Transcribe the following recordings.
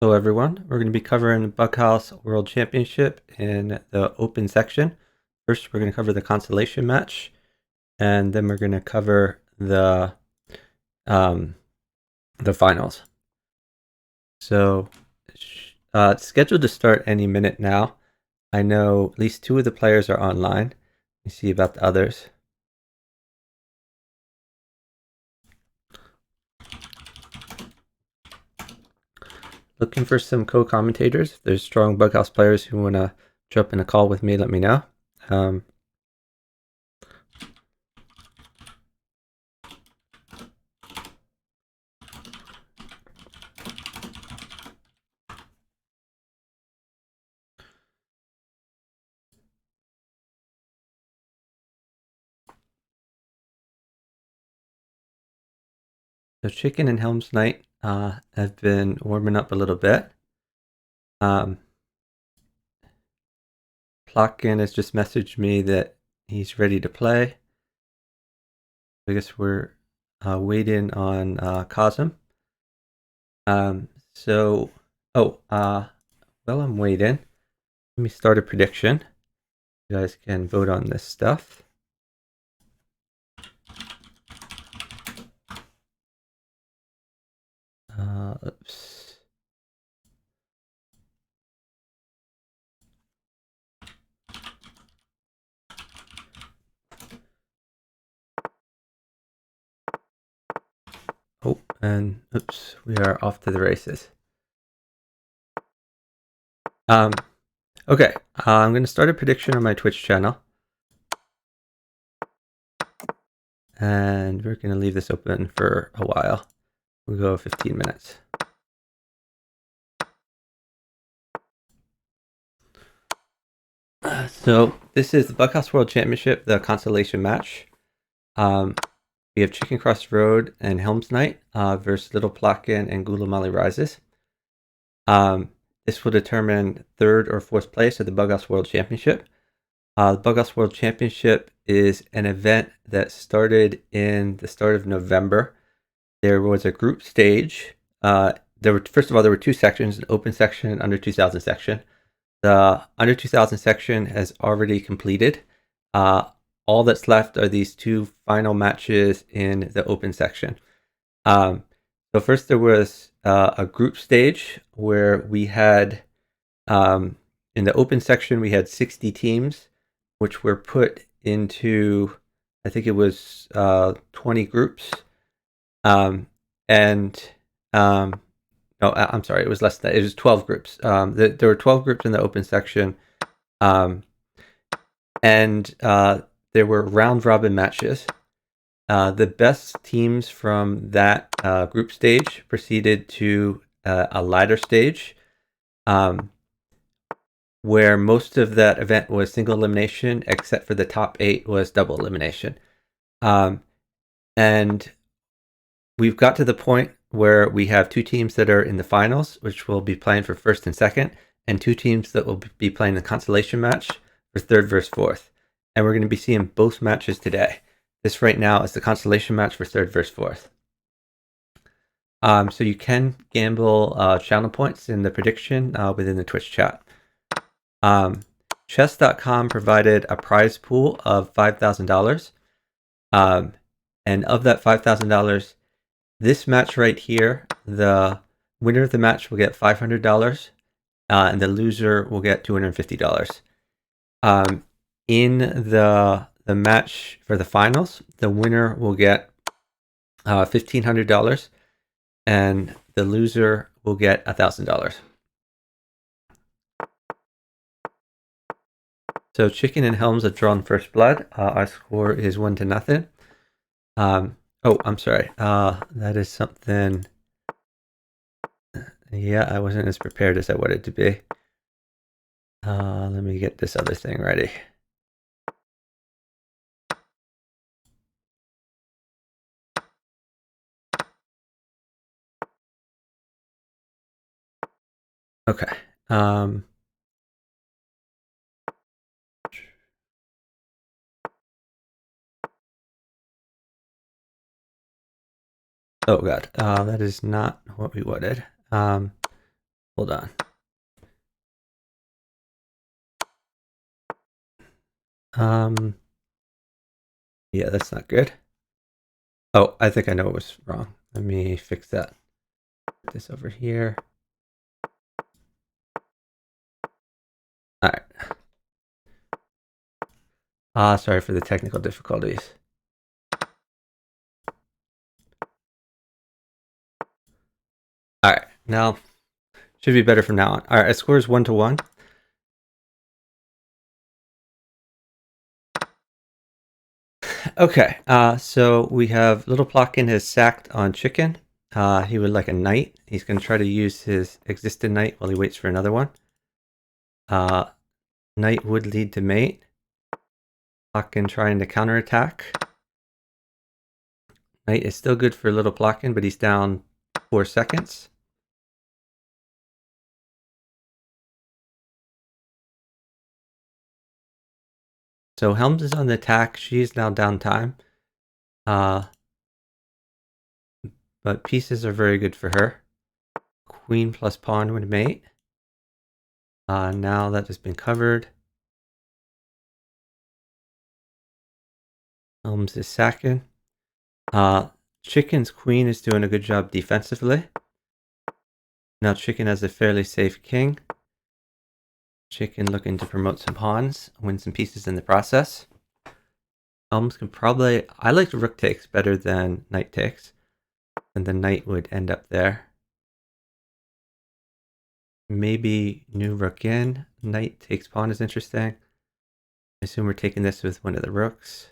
Hello everyone, we're going to be covering Bughouse World Championship in the open section. First we're going to cover the consolation match, and then we're going to cover the finals. So it's scheduled to start any minute now. I know at least 2 of the players are online. Let me see about the others. Looking for some co-commentators. If there's strong Bughouse players who want to jump in a call with me, let me know. So Chicken and helmsknight have been warming up a little bit. Plotkin has just messaged me that he's ready to play. I guess we're waiting on Cosm. While I'm waiting, let me start a prediction. You guys can vote on this stuff. Oops. Oh, and oops, we are off to the races. Okay, I'm going to start a prediction on my Twitch channel. And we're going to leave this open for a while. We'll go 15 minutes. So this is the Bughouse World Championship, the consolation match. We have Chickencrossroad and helmsknight versus littleplotkin and GulamaliRises. This will determine 3rd or 4th place at the Bughouse World Championship. The Bughouse World Championship is an event that started in the start of November. There was a group stage. First of all, there were 2 sections, an open section and under 2000 section. The under 2000 section has already completed. All that's left are these 2 final matches in the open section. So first there was a group stage where we had, in the open section, we had 60 teams, which were put into, I think it was 20 groups. No, I'm sorry, it was less than that. It was 12 groups. There were 12 groups in the open section. There were round robin matches. The best teams from that group stage proceeded to a ladder stage, where most of that event was single elimination, except for the top 8 was double elimination. And we've got to the point where we have 2 teams that are in the finals, which will be playing for 1st and 2nd, and 2 teams that will be playing the consolation match for 3rd versus 4th. And we're going to be seeing both matches today. This right now is the consolation match for 3rd versus 4th. So you can gamble channel points in the prediction within the Twitch chat. Chess.com provided a prize pool of $5,000. And of that $5,000, this match right here, the winner of the match will get $500, and the loser will get $250. In the match for the finals, the winner will get $1,500, and the loser will get $1,000. So Chicken and Helms have drawn first blood. Our score is 1-0. Oh, I'm sorry. That is something. Yeah, I wasn't as prepared as I wanted to be. Let me get this other thing ready. Okay. Oh god, that is not what we wanted. Hold on. Yeah, that's not good. Oh, I think I know what was wrong. Let me fix that. Put this over here. All right. Sorry for the technical difficulties. All right, now should be better from now on. All right, our score is 1-1. Okay, so we have littleplotkin has sacked on chicken. He would like a knight. He's going to try to use his existing knight while he waits for another one. Knight would lead to mate. Plotkin trying to counterattack. Knight is still good for littleplotkin, but he's down 4 seconds. So Helms is on the attack. She's now down time. But pieces are very good for her. Queen plus pawn would mate. Now that has been covered. Helms is sacking. Chicken's queen is doing a good job defensively. Now Chicken has a fairly safe king. Chicken looking to promote some pawns, win some pieces in the process. Helms can probably... I like rook takes better than knight takes. And the knight would end up there. Maybe new rook in. Knight takes pawn is interesting. I assume we're taking this with one of the rooks.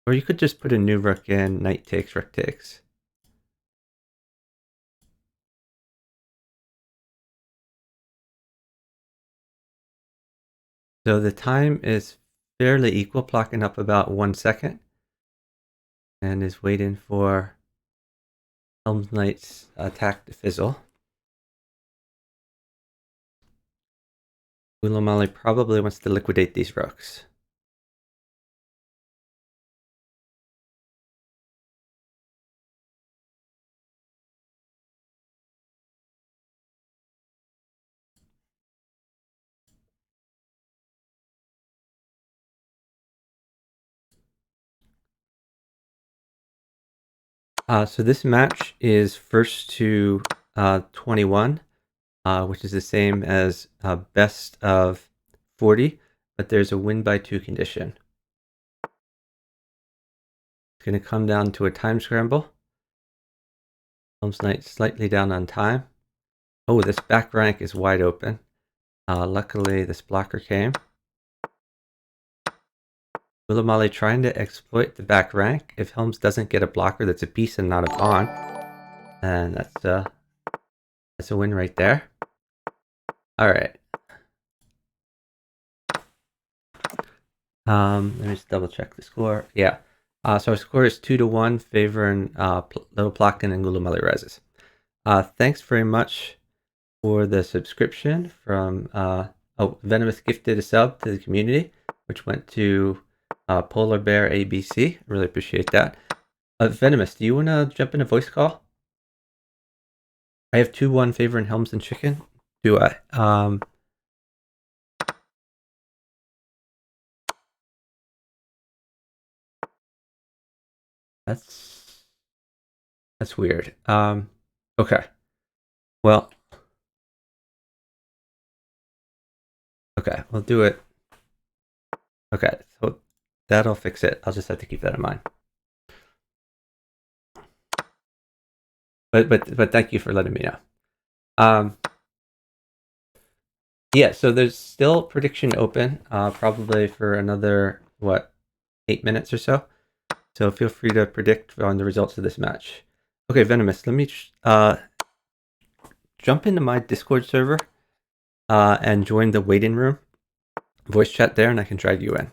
Or you could just put a new rook in, knight takes, rook takes. So the time is fairly equal, plotking up about 1 second. And is waiting for Helms Knight's attack to fizzle. Gulamali probably wants to liquidate these rooks. So this match is first to 21, which is the same as best of 40, but there's a win by 2 condition. It's going to come down to a time scramble. Helms Knight slightly down on time. Oh, this back rank is wide open. Luckily, this blocker came. Gulamali trying to exploit the back rank. If Helms doesn't get a blocker that's a piece and not a pawn, and that's a win right there. All right. Let me just double check the score. Yeah. So our score is 2-1 favoring littleplotkin and GulamaliRises. Thanks very much for the subscription from Venomous gifted a sub to the community, which went to Polar Bear ABC. Really appreciate that. Venomous, do you want to jump in a voice call? I have 2-1 favoring Helms and Chicken. Do I? That's weird. Okay. Well. Okay, we'll do it. Okay, so that'll fix it. I'll just have to keep that in mind. But thank you for letting me know. Yeah, so there's still prediction open, probably for another 8 minutes or so. So feel free to predict on the results of this match. Okay, Venomous, let me jump into my Discord server and join the waiting room voice chat there, and I can drag you in.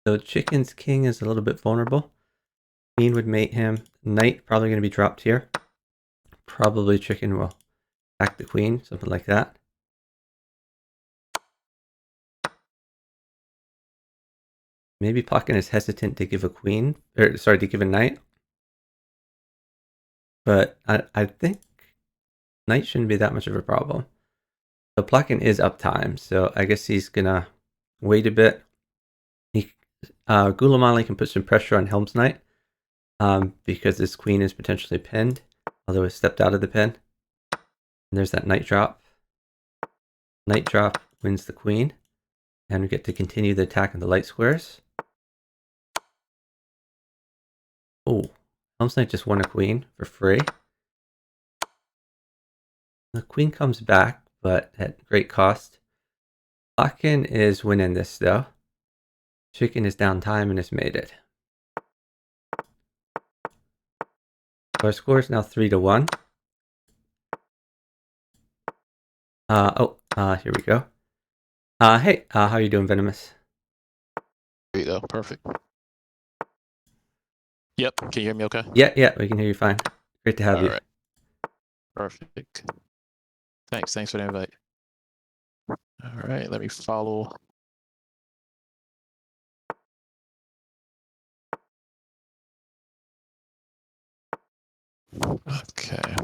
So Chicken's king is a little bit vulnerable. Queen would mate him. Knight probably going to be dropped here. Probably Chicken will attack the queen, something like that. Maybe Plotkin is hesitant to give a queen, or sorry, to give a knight. But I think knight shouldn't be that much of a problem. So Plotkin is up time, so I guess he's gonna wait a bit. Gulamali can put some pressure on helmsknight because this queen is potentially pinned, although it stepped out of the pin. And there's that knight drop. Knight drop wins the queen, and we get to continue the attack on the light squares. Oh, helmsknight just won a queen for free. The queen comes back, but at great cost. Plotkin is winning this though. Chicken is down time and has made it. Our score is now 3-1. Here we go. Hey, how you doing, Venomous? There you go, perfect. Yep, can you hear me okay? Yeah, we can hear you fine. Great to have you. All right. Perfect. Thanks for the invite. All right, let me follow. Okay.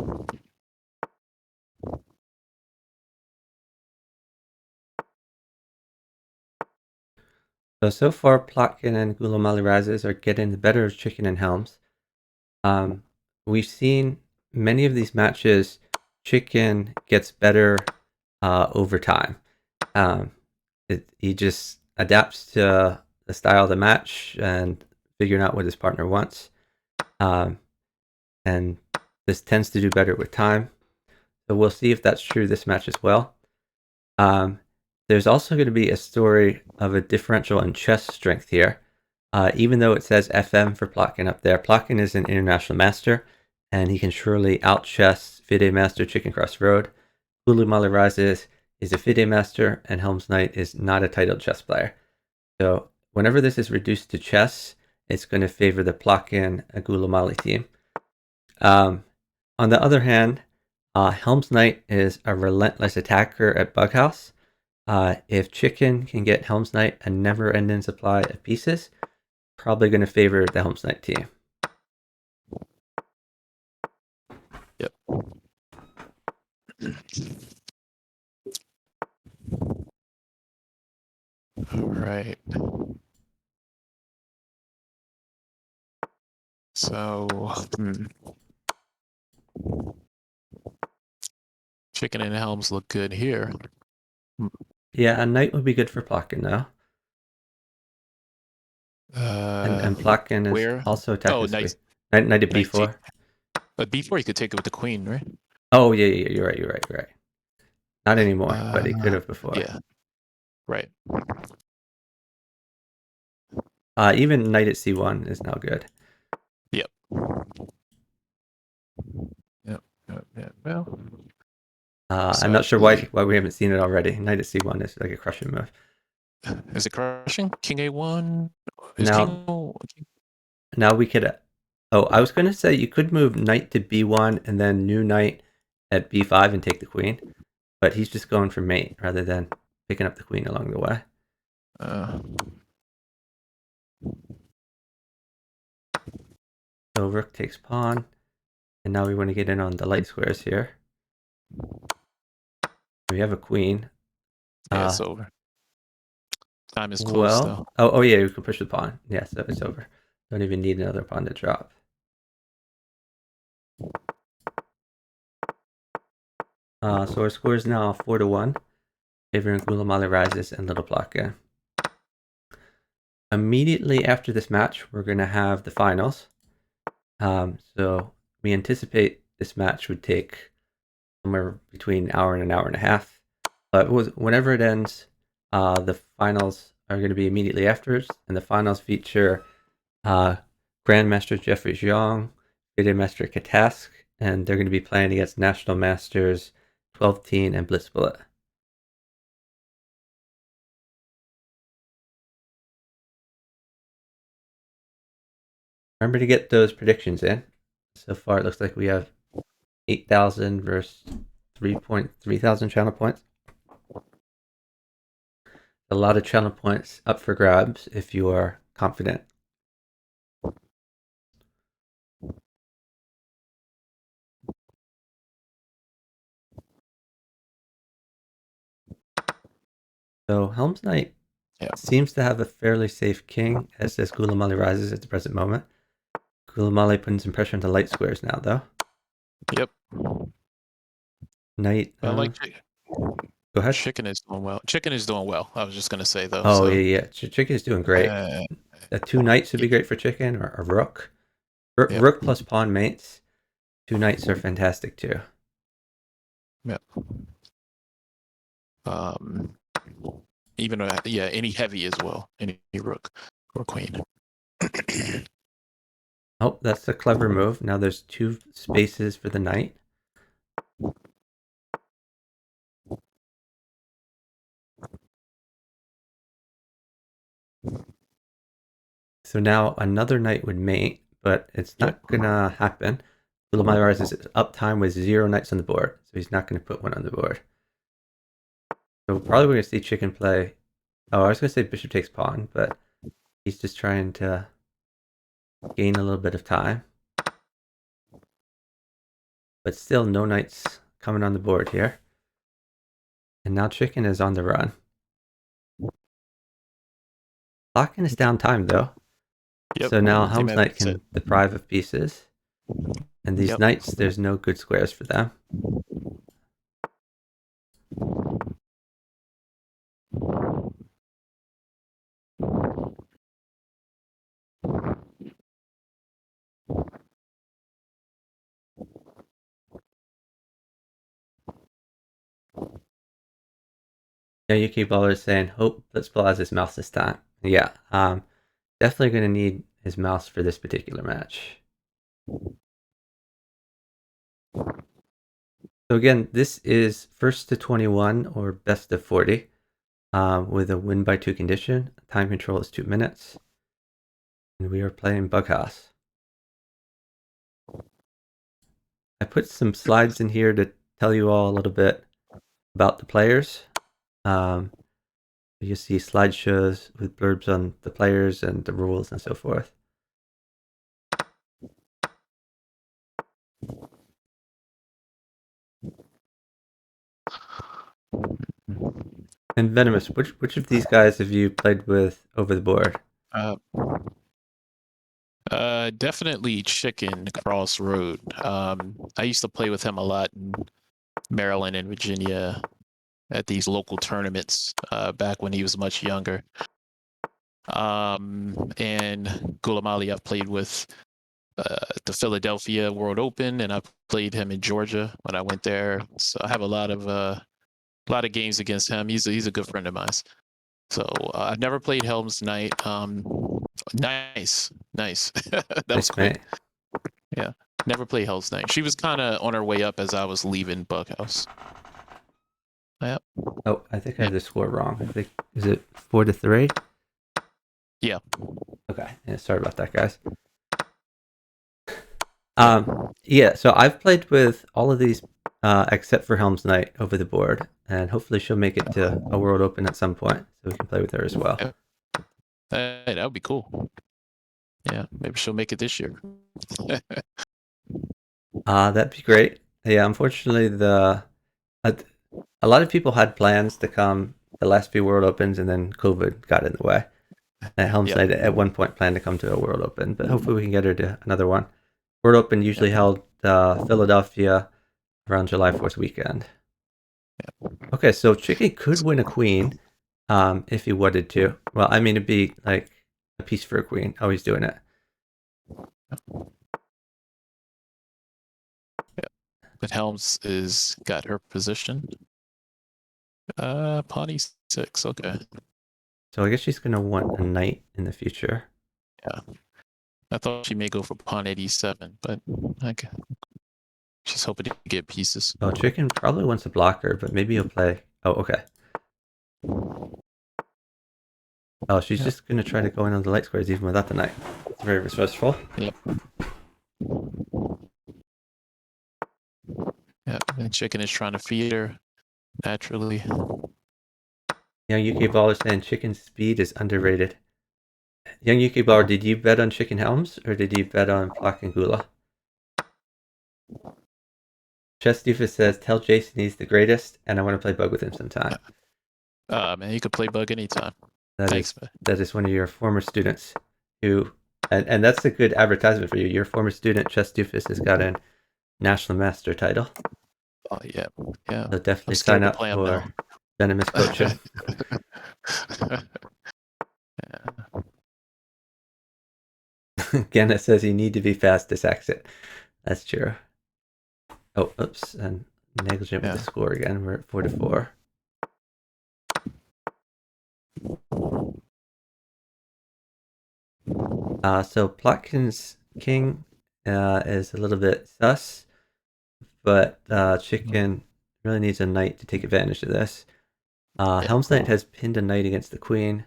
So far, Plotkin and GulamaliRises are getting the better of Chicken and Helms. We've seen many of these matches, Chicken gets better over time. He just adapts to the style of the match and figuring out what his partner wants. And this tends to do better with time. So we'll see if that's true this match as well. There's also going to be a story of a differential in chess strength here. Even though it says FM for Plotkin up there, Plotkin is an international master, and he can surely out-chess FIDE master chickencrossroad. BWC is a FIDE master, and helmsknight is not a titled chess player. So whenever this is reduced to chess, it's going to favor the Plotkin Gulamali team. On the other hand, helmsknight is a relentless attacker at Bughouse. If Chicken can get helmsknight a never-ending supply of pieces, probably going to favor the helmsknight team. Yep. All right. So, Chicken and Helms look good here. Yeah, a knight would be good for Plotkin though. And Plotkin is where? also attacking. Knight at b4. But b4 you could take it with the queen, right? Oh yeah, you're right. Not anymore, but he could have before. Yeah. Right. Even knight at c1 is now good. Yep. Well, I'm not sure why we haven't seen it already. Knight at c1 is like a crushing move. Is it crushing? King a1? Now we could... I was going to say you could move knight to b1 and then new knight at b5 and take the queen. But he's just going for mate rather than picking up the queen along the way. So rook takes pawn. And now we want to get in on the light squares here. We have a queen. Yeah, it's over. Time is close, though. Oh yeah, we can push the pawn. Yeah, so it's over. Don't even need another pawn to drop. So our score is now 4-1, favoring GulamaliRises and littleplotkin. Immediately after this match, we're going to have the finals. So we anticipate this match would take somewhere between an hour and an hour and a half. But whenever it ends, the finals are going to be immediately afterwards, and the finals feature Grandmaster Jeffrey Jiang, FIDE Master Katask, and they're going to be playing against National Masters 12teen and Blitzbullet. Remember to get those predictions in. So far, it looks like we have 8,000 versus 3,000 channel points. A lot of channel points up for grabs if you are confident. So helmsknight seems to have a fairly safe king, as does GulamaliRises at the present moment. Gulamali putting some pressure into light squares now, though. Yep. Knight. I like Go ahead. chicken is doing well. Chicken is doing well. I was just gonna say though. Oh So, yeah. Chicken is doing great. Two knights would be great for chicken, or a rook. Rook plus pawn mates. Two knights are fantastic too. Yep. Even any heavy as well. Any rook or queen. Oh, that's a clever move. Now there's two spaces for the knight. So now another knight would mate, but it's not gonna happen. GulamaliRises uptime with 0 knights on the board, so he's not gonna put one on the board. So probably we're gonna see chicken play. Oh, I was gonna say bishop takes pawn, but he's just trying to gain a little bit of time. But still no knights coming on the board here. And now chicken is on the run. Plotkin is down time though. Yep. So now helmsknight can deprive of pieces. And these knights, there's no good squares for them. Yeah, Yuki Baller is saying, hope Blitzball has his mouse this time. Yeah, definitely going to need his mouse for this particular match. So again, this is first to 21 or best of 40 with a win by 2 condition. Time control is 2 minutes. And we are playing Bughouse. I put some slides in here to tell you all a little bit about the players. You see slideshows with blurbs on the players and the rules and so forth. And Venomous, which of these guys have you played with over the board? Definitely chickencrossroad. I used to play with him a lot in Maryland and Virginia at these local tournaments back when he was much younger. And Gulamali I've played with the Philadelphia World Open, and I played him in Georgia when I went there. So I have a lot of games against him. He's a good friend of mine. So I've never played helmsknight. Nice. That was quick. Yeah, never played helmsknight. She was kind of on her way up as I was leaving Bughouse. Yep. Oh, I think I have the score wrong. I think, is it 4-3? Yeah. Okay. Yeah, sorry about that, guys. Yeah, so I've played with all of these except for helmsknight over the board, and hopefully she'll make it to a World Open at some point, so we can play with her as well. Hey, that would be cool. Yeah, maybe she'll make it this year. That'd be great. Yeah, unfortunately, a lot of people had plans to come the last few World Opens, and then COVID got in the way. And helmsknight at one point planned to come to a World Open, but hopefully we can get her to another one. World Open usually held Philadelphia around July 4th weekend. Okay, so chicken could win a queen if he wanted to. Well, I mean, it'd be like a piece for a queen. Oh, he's doing it. But Helms is got her position. Pawn e6, okay. So I guess she's gonna want a knight in the future. Yeah. I thought she may go for pawn at e7, but okay. She's hoping to get pieces. Oh, chicken probably wants a blocker, but maybe he'll play. Oh, okay. Oh, she's just gonna try to go in on the light squares even without the knight. It's very resourceful. Yep. Yeah, and chicken is trying to feed her naturally. Yeah, UK Ball is saying chicken speed is underrated. Young Yuki Bar, did you bet on Chicken Helms or did you bet on Plotkin Gula? Chess Doofus says, tell Jason he's the greatest and I want to play bug with him sometime. Man, you could play bug anytime. That Thanks, is man. that is one of your former students who, and that's a good advertisement for you. Your former student, Chess Doofus, has got a national master title. Oh yeah, yeah. So definitely I'm sign scared to up play him for now. Venomous coaching. Yeah. Again, it says you need to be fast to sax it. That's true. Oh, oops, and negligent with the score again. We're at 4-4. So Plotkin's king is a little bit sus, but Chicken really needs a knight to take advantage of this. Helmsknight has pinned a knight against the queen.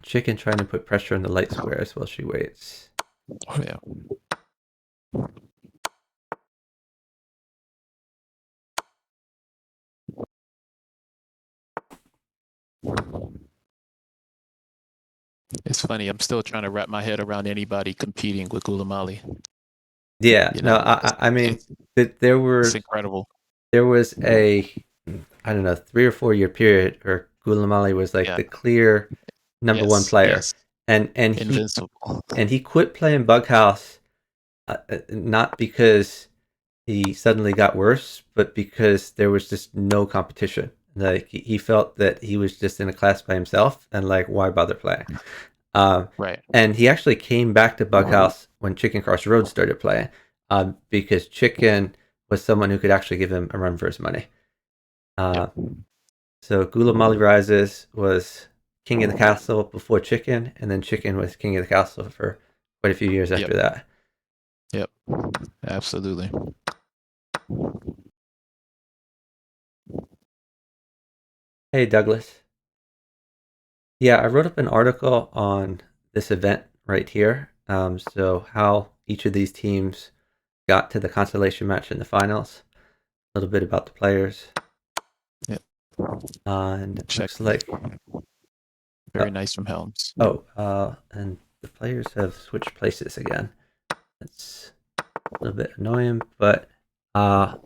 Chicken trying to put pressure on the light squares while she waits. Oh yeah. It's funny. I'm still trying to wrap my head around anybody competing with Gulamali. Yeah, You no, know, I mean, it's, there it's were incredible. there was a, I don't know, 3 or 4 year period where Gulamali was like Yeah. the clear number one Yes. player, Yes. and Invincible. he quit playing Bughouse, not because he suddenly got worse, but because there was just no competition. Like he felt that he was just in a class by himself, and like why bother playing? Right. And he actually came back to Bughouse when Chickencrossroad started playing, because Chicken was someone who could actually give him a run for his money. Yep. So GulamaliRises was king of the castle before Chicken, and then Chicken was king of the castle for quite a few years Yep. after that. Yep. Absolutely. Hey, Douglas. Yeah, I wrote up an article on this event right here. So how each of these teams got to the consolation match in the finals, a little bit about the players. Yep. And it Check. looks like, Very nice from Helms. and the players have switched places again. That's a little bit annoying, but the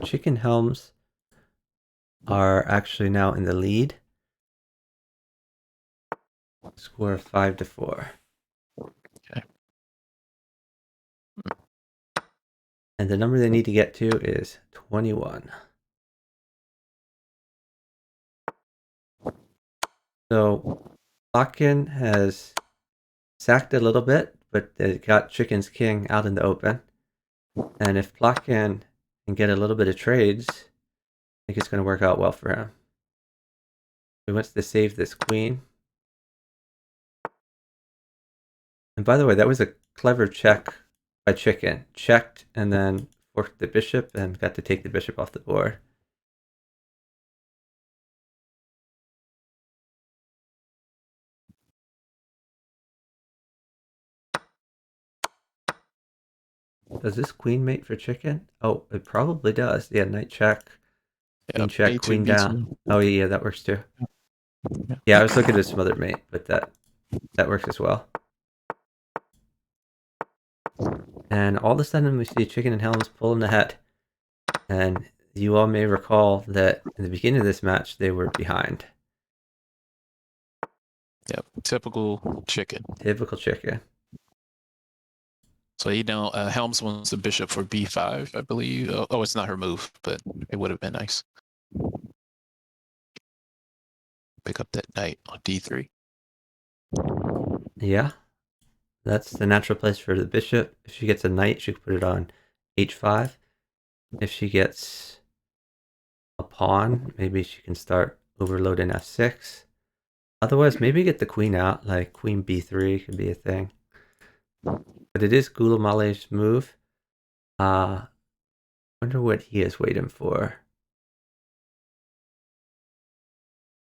Chicken Helms are actually now in the lead. Score of 5-4. Okay. And the number they need to get to is 21. So Plotkin has sacked a little bit, but it got Chicken's king out in the open. And if Plotkin can get a little bit of trades, I think it's going to work out well for him. He wants to save this queen. And by the way, that was a clever check by Chicken. Checked and then forked the bishop and got to take the bishop off the board. Does this queen mate for Chicken? Oh, it probably does. Yeah, knight check, queen Yep. check, A2, queen down. B2. Oh yeah, that works too. Yeah. Yeah, I was looking at some other mate, but that works as well. And all of a sudden we see Chicken and Helms pulling ahead. And you all may recall that in the beginning of this match, they were behind. Yep. Typical Chicken. Typical Chicken. So Helms wants the bishop for b5, I believe. Oh, it's not her move, but it would have been nice. Pick up that knight on d3. Yeah, that's the natural place for the bishop. If she gets a knight, she can put it on h5. If she gets a pawn, maybe she can start overloading f6. Otherwise, maybe get the queen out, like queen b3 could be a thing. But it is Gulamali's move. Wonder what he is waiting for.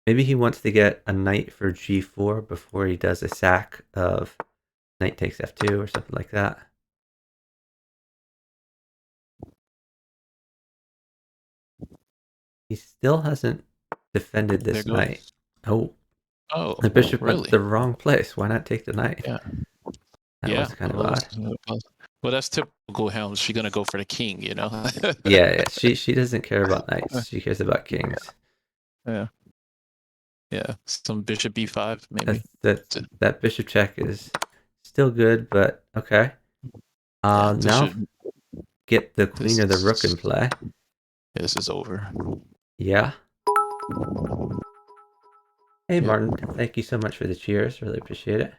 Maybe he wants to get a knight for g4 before he does a sack of knight takes f2 or something like that. He still hasn't defended There this goes. knight. Oh, Oh, The bishop went really? the wrong place. Why not take the knight? Yeah. That Yeah. was kind of Well, odd. well, that's typical Helms. She's gonna go for the king, you know. Yeah. She doesn't care about knights. She cares about kings. Yeah. Yeah. Some bishop b5 That maybe. that that bishop check is still good, but okay. Yeah. Now get the queen This or the rook in is play. this is over. Yeah. Hey Yep. Martin, thank you so much for the cheers. Really appreciate it.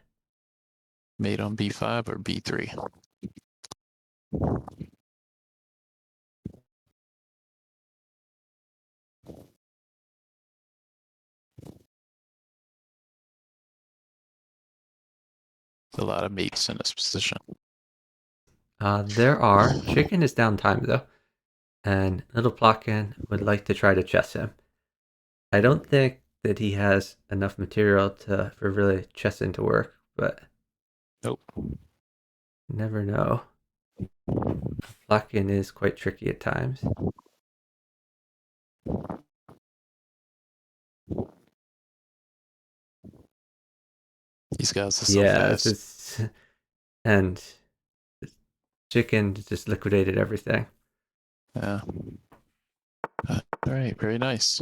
Mate on b5 or b3. A lot of mates in this position. There are. Chicken is down time though, and littleplotkin would like to try to chess him. I don't think that he has enough material for really chessing to work, but Nope. never know. Plotkin is quite tricky at times. These guys are so Yeah, fast. and Chicken just liquidated everything. Yeah. All right. Very nice.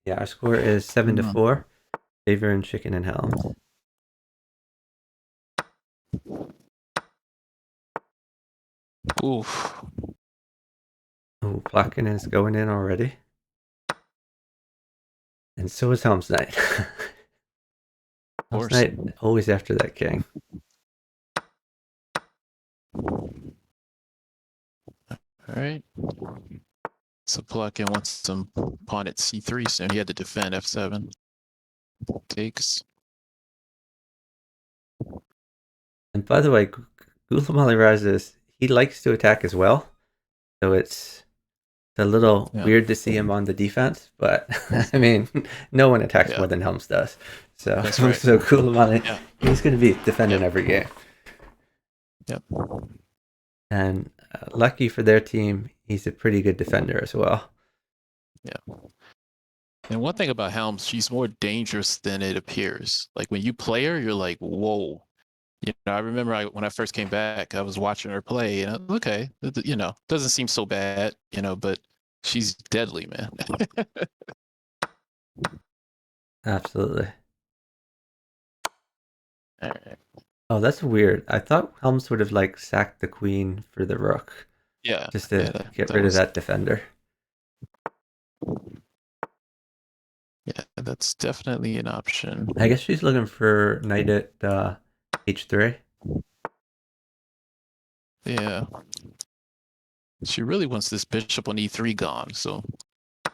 Yeah, our score is 7-4, favoring Chicken and Helms. Oof. Oh, Plotkin is going in already. And so is helmsknight. Helmsknight always after that king. All right. So Plotkin wants some pawn at c3 soon. He had to defend f7. Takes. And by the way, GulamaliRises, he likes to attack as well. So it's a little weird to see him on the defense, but I mean, no one attacks more than Helms does. So, that's right. So Gulamali, he's going to be defending every game. Yep. And lucky for their team, he's a pretty good defender as well. Yeah. And one thing about Helms, she's more dangerous than it appears. Like when you play her, you're like, whoa. You know, I remember when I first came back, I was watching her play, and okay, you know, doesn't seem so bad, you know, but she's deadly, man. Absolutely. All right. Oh, that's weird. I thought Helms would have like sacked the queen for the rook. Yeah. Just to get rid of that defender. Yeah, that's definitely an option. I guess she's looking for knight at h3. Yeah. She really wants this bishop on e3 gone, so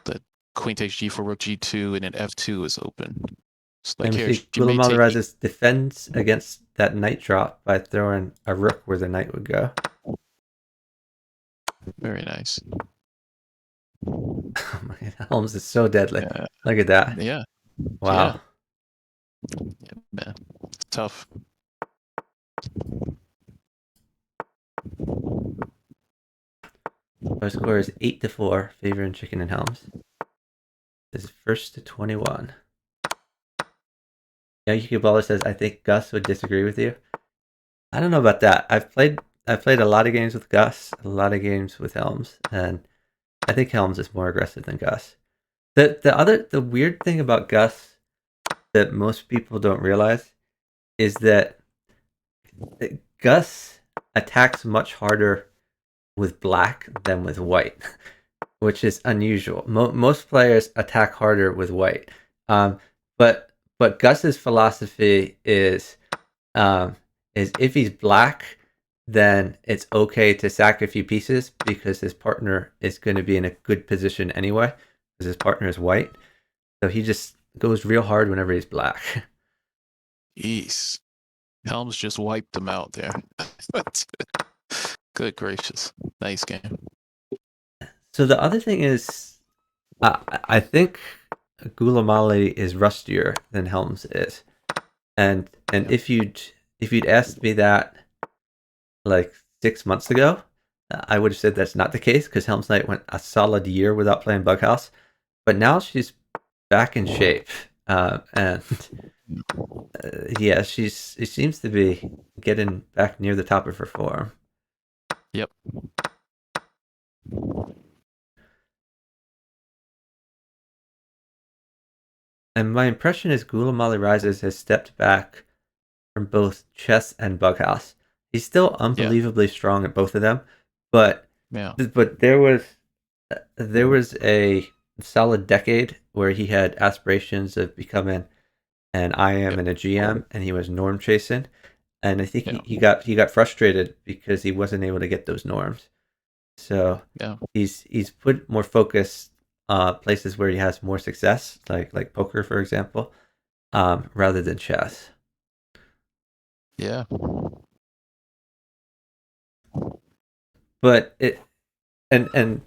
that queen takes g4, rook g2, and then f2 is open. It's like here, she may take GulamaliRises defends against that knight drop by throwing a rook where the knight would go. Very nice. Oh my God, Helms is so deadly. Yeah. Look at that. Yeah. Wow. Yeah, man. It's tough. Our score is 8-4, favoring Chicken and Helms. This is first to 21. Yankee Baller says, I think Gus would disagree with you. I don't know about that. I've played a lot of games with Gus, a lot of games with Helms, and I think Helms is more aggressive than Gus. The weird thing about Gus that most people don't realize is that Gus attacks much harder with black than with white, which is unusual. Most players attack harder with white, but Gus's philosophy is if he's black, then it's okay to sack a few pieces because his partner is going to be in a good position anyway, because his partner is white. So he just goes real hard whenever he's black. Jeez. Helms just wiped them out there. Good gracious. Nice game. So the other thing is, I think Gulamali is rustier than Helms is, and if you'd asked me that like 6 months ago, I would have said that's not the case because helmsknight went a solid year without playing Bughouse. but now she's back in shape, and yeah, she seems to be getting back near the top of her form. Yep. And my impression is GulamaliRises has stepped back from both chess and Bughouse. He's still unbelievably strong at both of them, but Yeah. there was a solid decade where he had aspirations of becoming an IM and a GM, and he was norm chasing. And I think he got frustrated because he wasn't able to get those norms. So he's put more focus places where he has more success, like poker, for example, rather than chess. Yeah. But and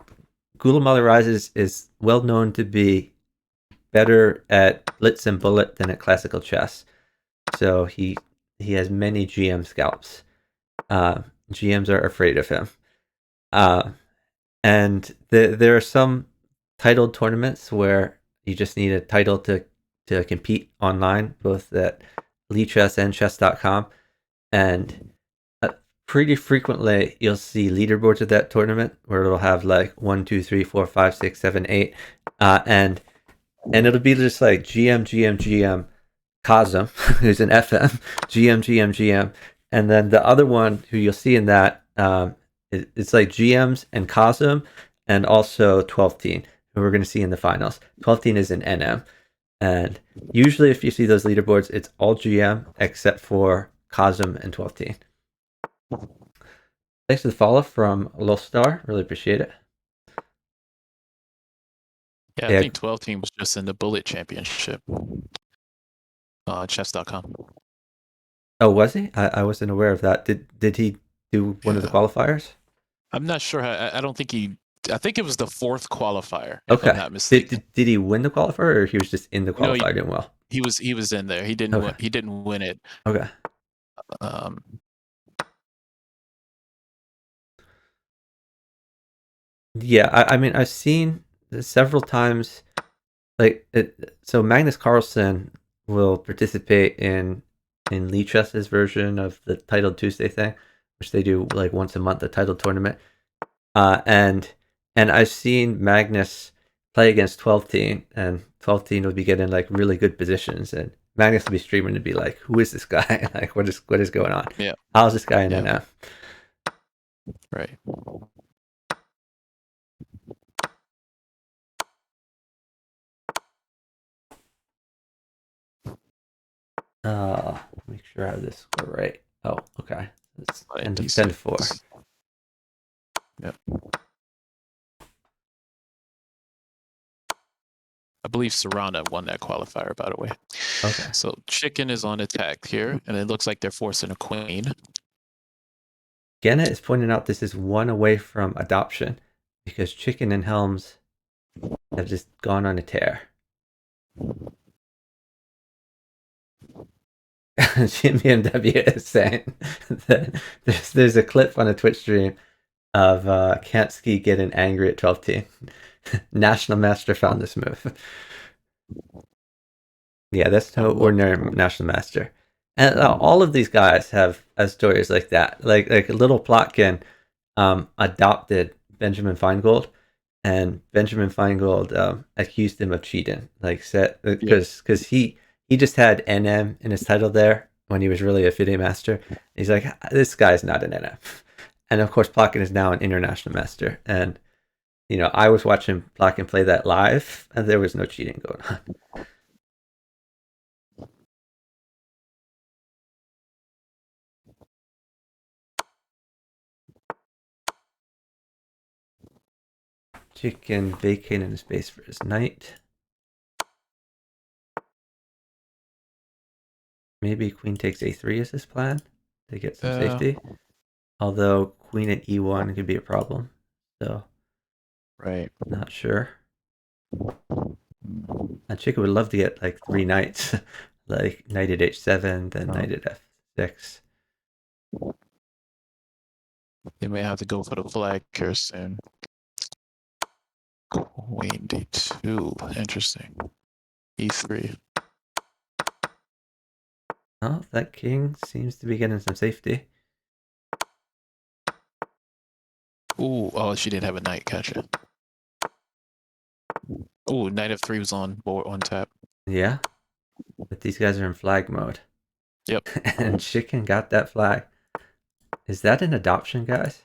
GulamaliRises is well known to be better at blitz and bullet than at classical chess. So he has many GM scalps. GMs are afraid of him. And there are some titled tournaments where you just need a title to compete online, both at Lichess and chess.com. And pretty frequently you'll see leaderboards of that tournament where it'll have like 1, 2, 3, 4, 5, 6, 7, 8. And it'll be just like GM, Kazum, who's an FM, GM. And then the other one who you'll see in that, it's like GMs and Kazum, and also 12 teen, who we're going to see in the finals. 12 teen is an NM. And usually if you see those leaderboards, it's all GM except for Kazum and 12 teen. Thanks for the follow from Lostar. Really appreciate it. Yeah, I think 12 teen was just in the Bullet Championship. Chess.com. Oh, was he? I wasn't aware of that. Did he do one of the qualifiers? I'm not sure. I don't think he. I think it was the fourth qualifier, if Okay. I'm not mistaken. Did he win the qualifier, or he was just in the qualifier? No, doing well. He was in there. He didn't. Okay. He didn't win it. Okay. Yeah, I mean, I've seen several times, like so Magnus Carlsen will participate in Lee Chess's version of the Titled Tuesday thing, which they do like once a month, a titled tournament. And I've seen Magnus play against 12 teen, and 12 teen would be getting like really good positions, and Magnus would be streaming to be like, "Who is this guy? Like, what is going on? Yeah, how's this guy in NF?" Right. Make sure I have this right. Oh, okay. It's 10 to 4. Yep. I believe Serrana won that qualifier, by the way. Okay. So Chicken is on attack here, and it looks like they're forcing a queen. Gannett is pointing out this is one away from adoption because Chicken and Helms have just gone on a tear. BMW is saying that there's a clip on a Twitch stream of Can't Ski getting angry at 12 teen. National Master found this move. Yeah, that's no ordinary National Master. And all of these guys have stories like that. Like littleplotkin adopted Benjamin Feingold, and Benjamin Feingold accused him of cheating. Like said because he just had NM in his title there when he was really a FIDE master. He's like, this guy's not an NM. And of course, Plotkin is now an international master. And you know, I was watching Plotkin play that live, and there was no cheating going on. Chicken vacating a space for his knight. Maybe queen takes a3 is his plan to get some safety. Although queen at e1 could be a problem. So, right. Not sure. And Chicken would love to get like 3 knights, like knight at h7, then knight at f6. They may have to go for the flag here soon. Queen d2. Interesting. e3. Oh, that king seems to be getting some safety. Ooh, oh, she didn't have a knight. Gotcha. Ooh, knight f3 was on board on tap. Yeah, but these guys are in flag mode. Yep. And chicken got that flag. Is that an adoption, guys?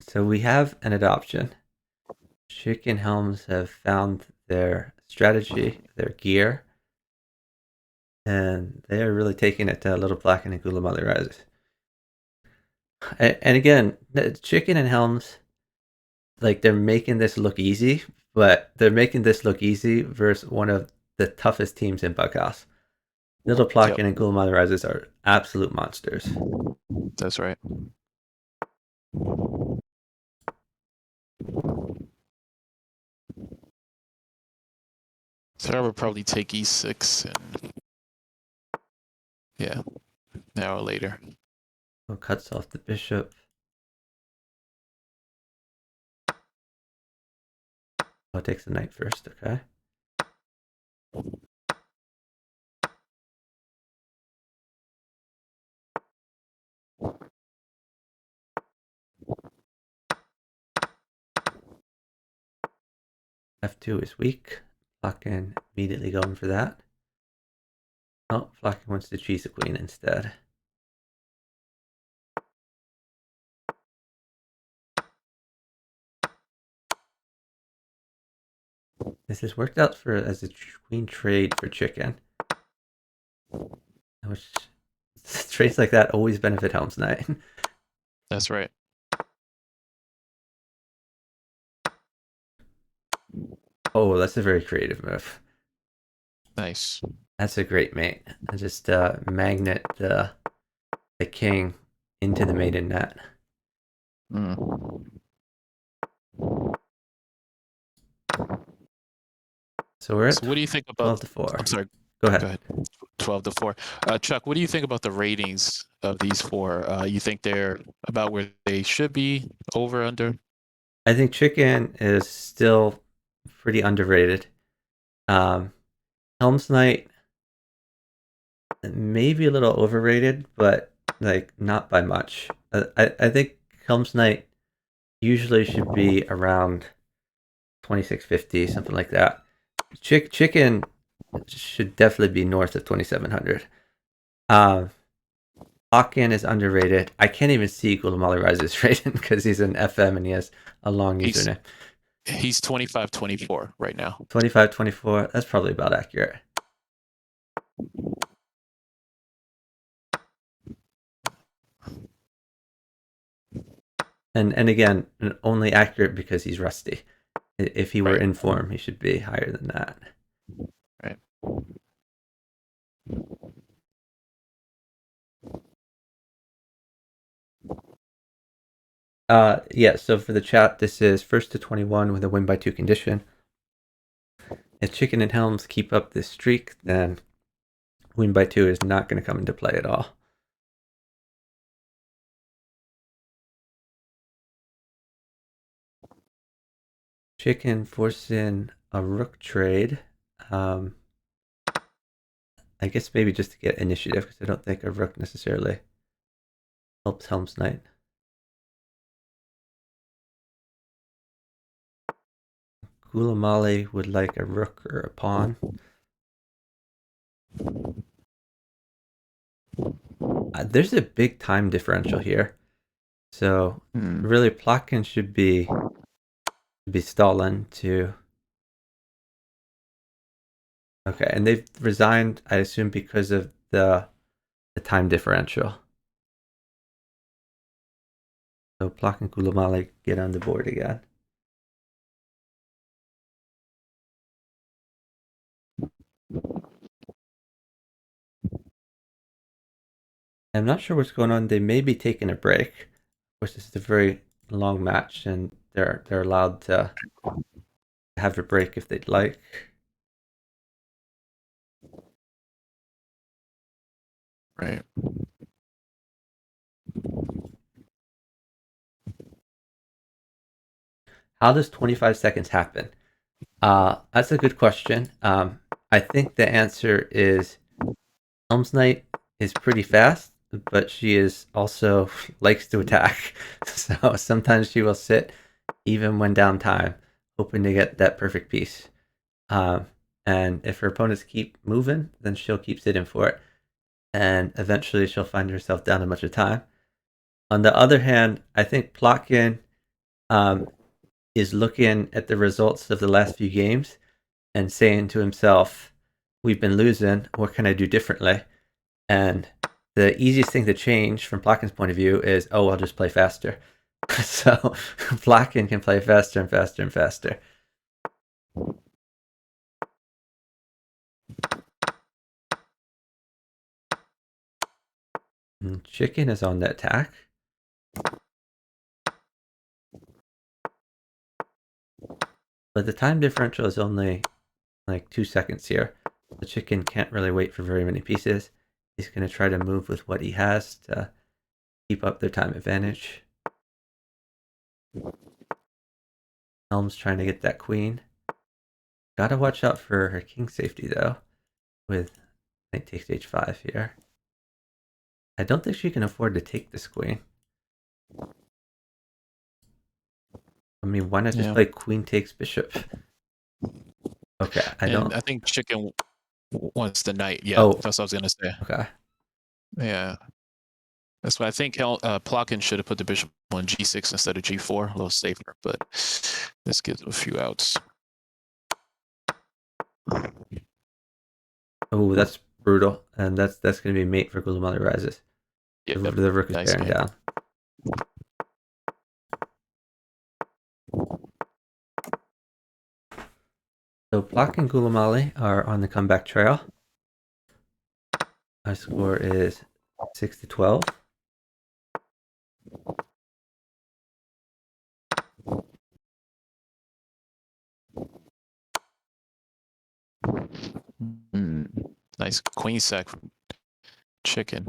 So we have an adoption. Chicken Helms have found their strategy, their gear, and they are really taking it to littleplotkin and GulamaliRises. And again, Chicken and Helms, like they're making this look easy, but they're making this look easy versus one of the toughest teams in Bughouse. Littleplotkin and GulamaliRises are absolute monsters. That's right. So I would probably take e6 and yeah, an hour later. Oh, cuts off the bishop. Oh, it takes the knight first, okay. F2 is weak. Plotkin immediately going for that. Oh, Plotkin wants to cheese the queen instead. This has worked out for as a queen trade for chicken. Which trades like that always benefit helmsknight. That's right. Oh, that's a very creative move. Nice. That's a great mate. I just magnet the king into the maiden net. Mm. So we're at So what do you think about? 12 to 4. I'm sorry. Go ahead. Go ahead. 12 to 4. Chuck, what do you think about the ratings of these four? You think they're about where they should be? Over, under? I think chicken is still pretty underrated. Helmsknight maybe a little overrated, but like not by much. I think helmsknight usually should be around 2650, something like that. Chicken should definitely be north of 2700. Plotkin is underrated. I can't even see GulamaliRises rating because he's an FM and he has a long username. He's 25-24 right now. 25-24. That's probably about accurate. And again, only accurate because he's rusty. If he were in form, he should be higher than that. Right. Yeah, so for the chat, this is 1st to 21 with a win by 2 condition. If Chicken and Helms keep up this streak, then win by 2 is not going to come into play at all. Chicken forcing a rook trade. I guess maybe just to get initiative, because I don't think a rook necessarily helps helmsknight. Gulamali would like a rook or a pawn. There's a big time differential here. So really Plotkin should be stalling to... Okay, and they've resigned, I assume, because of the time differential. So Plotkin and Gulamali get on the board again. I'm not sure what's going on. They may be taking a break. Of course, this is a very long match, and they're allowed to have a break if they'd like. Right. How does 25 seconds happen? That's a good question. I think the answer is helmsknight is pretty fast, but she is also likes to attack. So sometimes she will sit even when down time, hoping to get that perfect piece. And if her opponents keep moving, then she'll keep sitting for it. And eventually she'll find herself down a bunch of time. On the other hand, I think Plotkin is looking at the results of the last few games and saying to himself, we've been losing, what can I do differently? And the easiest thing to change from Plotkin's point of view is, I'll just play faster. So Plotkin can play faster and faster and faster. And Chicken is on the attack. But the time differential is only like 2 seconds here. The Chicken can't really wait for very many pieces. He's going to try to move with what he has to keep up their time advantage. Helm's trying to get that queen. Gotta watch out for her king safety though, with knight takes h5 here. I don't think she can afford to take this queen. I mean, why not just play queen takes bishop? Okay, I think Chicken wants the knight. Yeah, that's what I was gonna say. Okay. Yeah. That's why I think Plotkin should have put the bishop on g6 instead of g4, a little safer, but this gives a few outs. Oh, that's brutal, and that's going to be mate for GulamaliRises. Yep. The rook is bearing down. So Plotkin and Gulamali are on the comeback trail. Our score is 6-12. Nice queen sack from Chicken.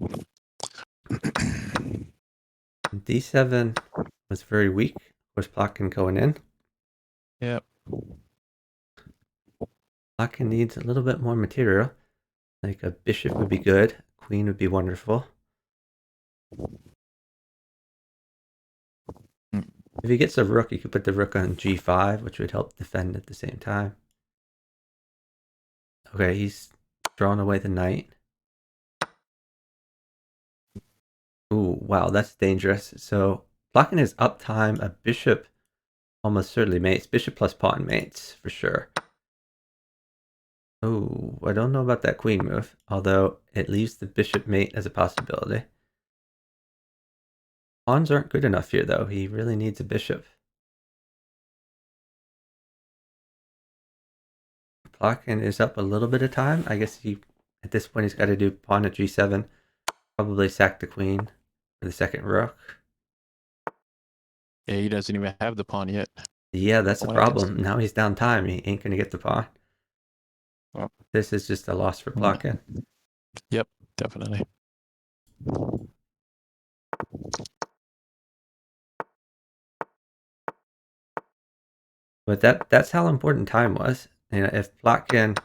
D7 was very weak. Was Plotkin going in? Yep. Plotkin needs a little bit more material. Like a bishop would be good. Queen would be wonderful. If he gets a rook, he could put the rook on g5, which would help defend at the same time. Okay, he's drawing away the knight. Ooh, wow, that's dangerous. So Plotkin is uptime. A bishop almost certainly mates. Bishop plus pawn mates, for sure. Oh, I don't know about that queen move, although it leaves the bishop mate as a possibility. Pawns aren't good enough here, though. He really needs a bishop. Plotkin is up a little bit of time. I guess at this point, he's got to do pawn at g7. Probably sack the queen for the second rook. Yeah, he doesn't even have the pawn yet. Yeah, that's a problem. Now he's down time. He ain't going to get the pawn. Well, this is just a loss for Plotkin. Yep, definitely. But that's how important time was. You know, if Plotkin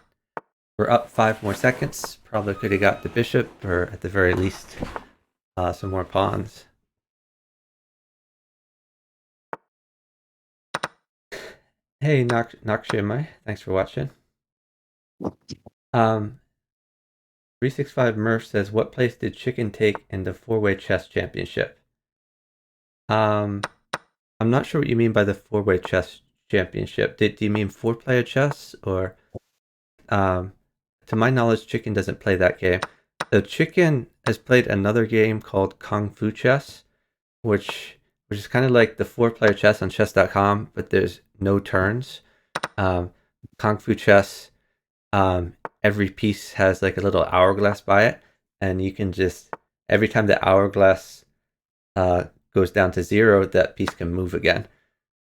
were up 5 more seconds, probably could have got the bishop, or at the very least, some more pawns. Hey, Nakshimai, thanks for watching. 365 Murph says, what place did Chicken take in the 4-way chess championship? I'm not sure what you mean by the 4-way chess championship. Do you mean 4-player chess, or to my knowledge, Chicken doesn't play that game. So Chicken has played another game called Kung Fu Chess, which is kind of like the 4-player chess on chess.com, but there's no turns. Kung Fu Chess, every piece has like a little hourglass by it, and you can just, every time the hourglass goes down to 0, that piece can move again.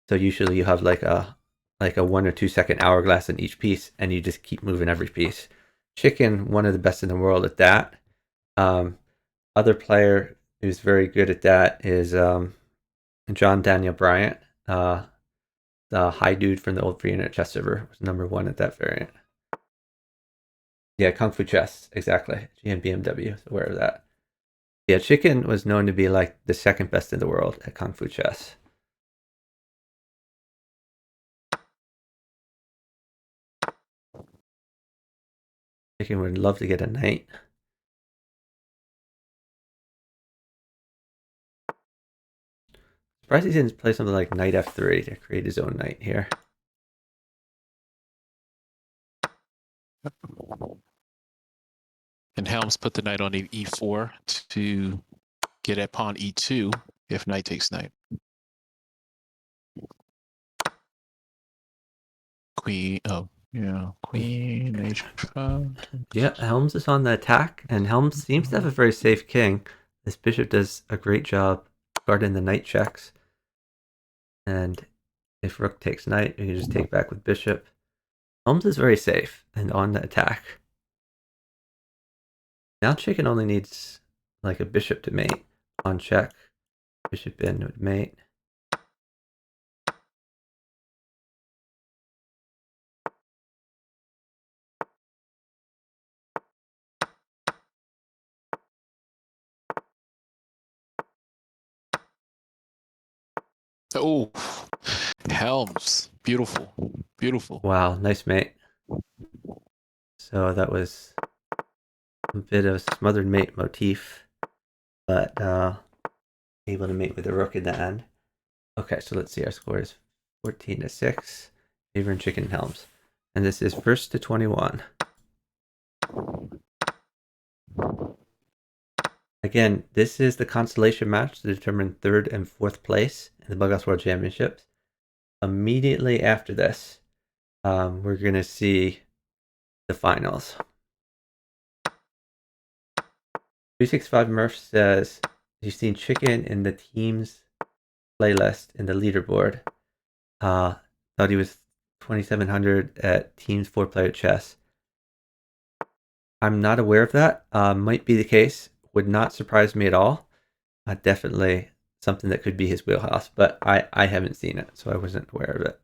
So usually you have like a 1 or 2 second hourglass in each piece, and you just keep moving every piece. Chicken, one of the best in the world at that. other player who's very good at that is John Daniel Bryant. The high dude from the old free internet chess server was #1 at that variant. Yeah, Kung Fu Chess, exactly. GM aware of that. Yeah, Chicken was known to be like the second best in the world at Kung Fu Chess. Chicken would love to get a knight. Surprised he didn't play something like knight f3 to create his own knight here. And Helms put the knight on e4 to get at pawn e2 if knight takes knight. Queen, oh, yeah, queen, h5. Yeah, Helms is on the attack, and Helms seems to have a very safe king. This bishop does a great job guarding the knight checks. And if rook takes knight, you can just take back with bishop. Helms is very safe and on the attack. Now Chicken only needs like a bishop to mate. On check, bishop in would mate. Oh, Helms, beautiful, beautiful. Wow, nice mate. So that was a bit of smothered mate motif, but able to mate with the rook in the end. Okay, so let's see. Our score is 14-6, favoring Chicken Helms, and this is 1st to 21. Again, this is the consolation match to determine 3rd and 4th place in the Bughouse World Championships. Immediately after this, we're going to see the finals. 365 Murph says, you've seen Chicken in the team's playlist in the leaderboard. Thought he was 2700 at teams 4-player chess. I'm not aware of that. Might be the case. Would not surprise me at all. Definitely something that could be his wheelhouse, but I haven't seen it, so I wasn't aware of it.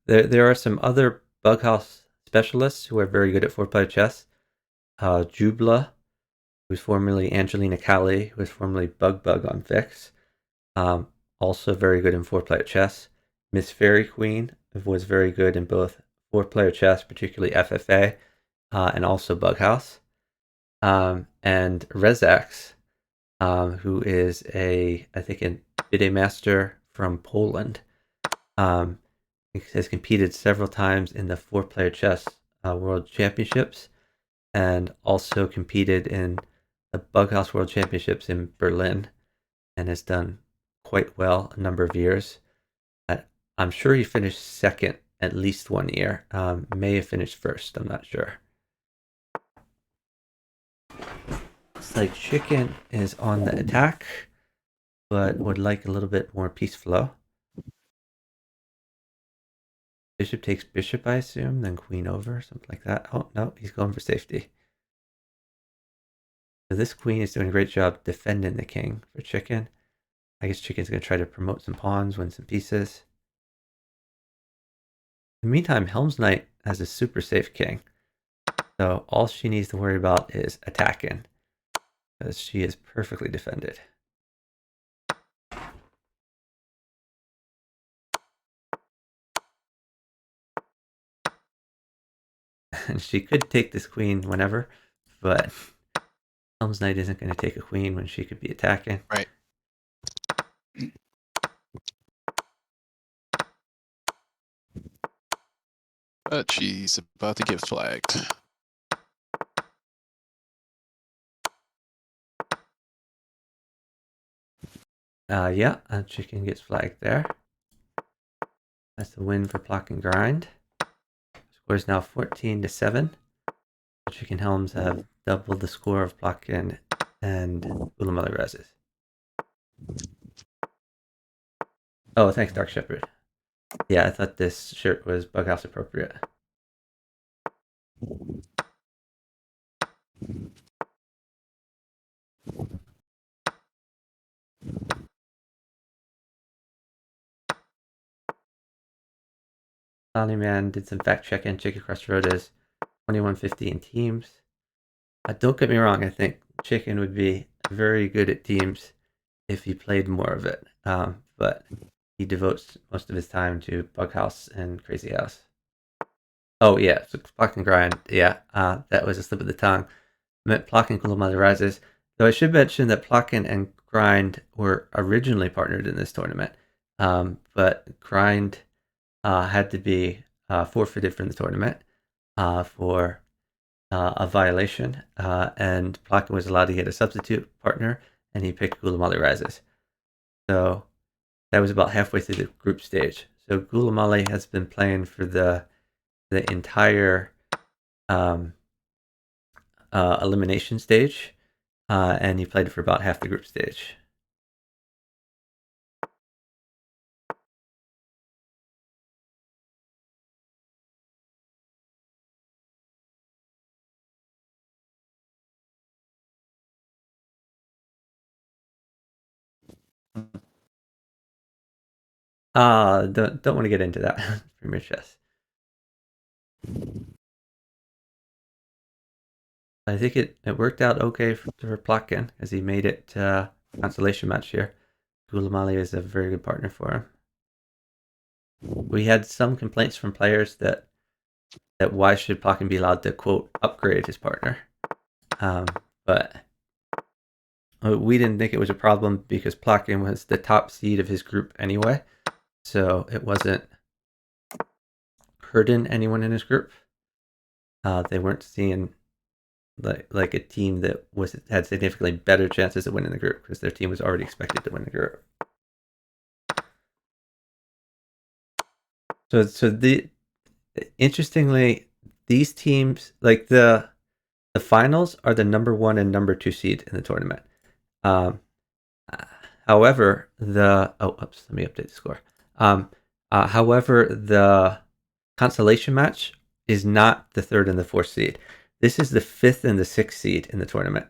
There are some other Bughouse specialists who are very good at 4-player chess. Jubla, who's formerly Angelina Cali, who was formerly Bug on Fix. Also very good in 4-player chess. Miss Fairy Queen was very good in both 4-player chess, particularly FFA, and also Bughouse. And Rezax, who is I think an FIDE master from Poland, has competed several times in the 4-player chess World Championships, and also competed in the Bughouse World Championships in Berlin, and has done quite well a number of years. I'm sure he finished second at least one year. May have finished first, I'm not sure. It's like Chicken is on the attack, but would like a little bit more piece flow. Bishop takes bishop, I assume, then queen over, something like that. Oh, no, he's going for safety. So this queen is doing a great job defending the king for Chicken. I guess Chicken's going to try to promote some pawns, win some pieces. In the meantime, Helm's Knight has a super safe king. So all she needs to worry about is attacking, because she is perfectly defended. And she could take this queen whenever, but Helm's Knight isn't going to take a queen when she could be attacking. Right. But she's about to get flagged. Yeah, Chicken gets flagged there. That's the win for Plock and Grind. Score is now 14-7. Chicken Helms have doubled the score of Plotkin and GulamaliRises. Oh, thanks, Dark Shepherd. Yeah, I thought this shirt was Bughouse appropriate. Man did some fact checking. Chickencrossroad is 2150 in teams. Don't get me wrong, I think Chicken would be very good at teams if he played more of it. But he devotes most of his time to Bughouse and Crazy House. Oh yeah, so Plotkin and Grind. Yeah, that was a slip of the tongue. I meant Plotkin GulamaliRises. Though I should mention that Plotkin and Grind were originally partnered in this tournament. But Grind had to be forfeited from the tournament for a violation, and Plotkin was allowed to get a substitute partner, and he picked GulamaliRises. So that was about halfway through the group stage. So Gulamali has been playing for the entire elimination stage, and he played for about half the group stage. Don't want to get into that. Premier chess. I think it worked out okay for Plotkin as he made it consolation match here. Gulamali is a very good partner for him. We had some complaints from players that why should Plotkin be allowed to quote upgrade his partner, but we didn't think it was a problem because Plotkin was the top seed of his group anyway, so it wasn't hurting anyone in his group. They weren't seeing like a team that had significantly better chances of winning the group because their team was already expected to win the group. So interestingly, these teams, like the finals, are the number 1 and number 2 seed in the tournament. However, let me update the score. However, the consolation match is not the 3rd and the 4th seed. This is the 5th and the 6th seed in the tournament.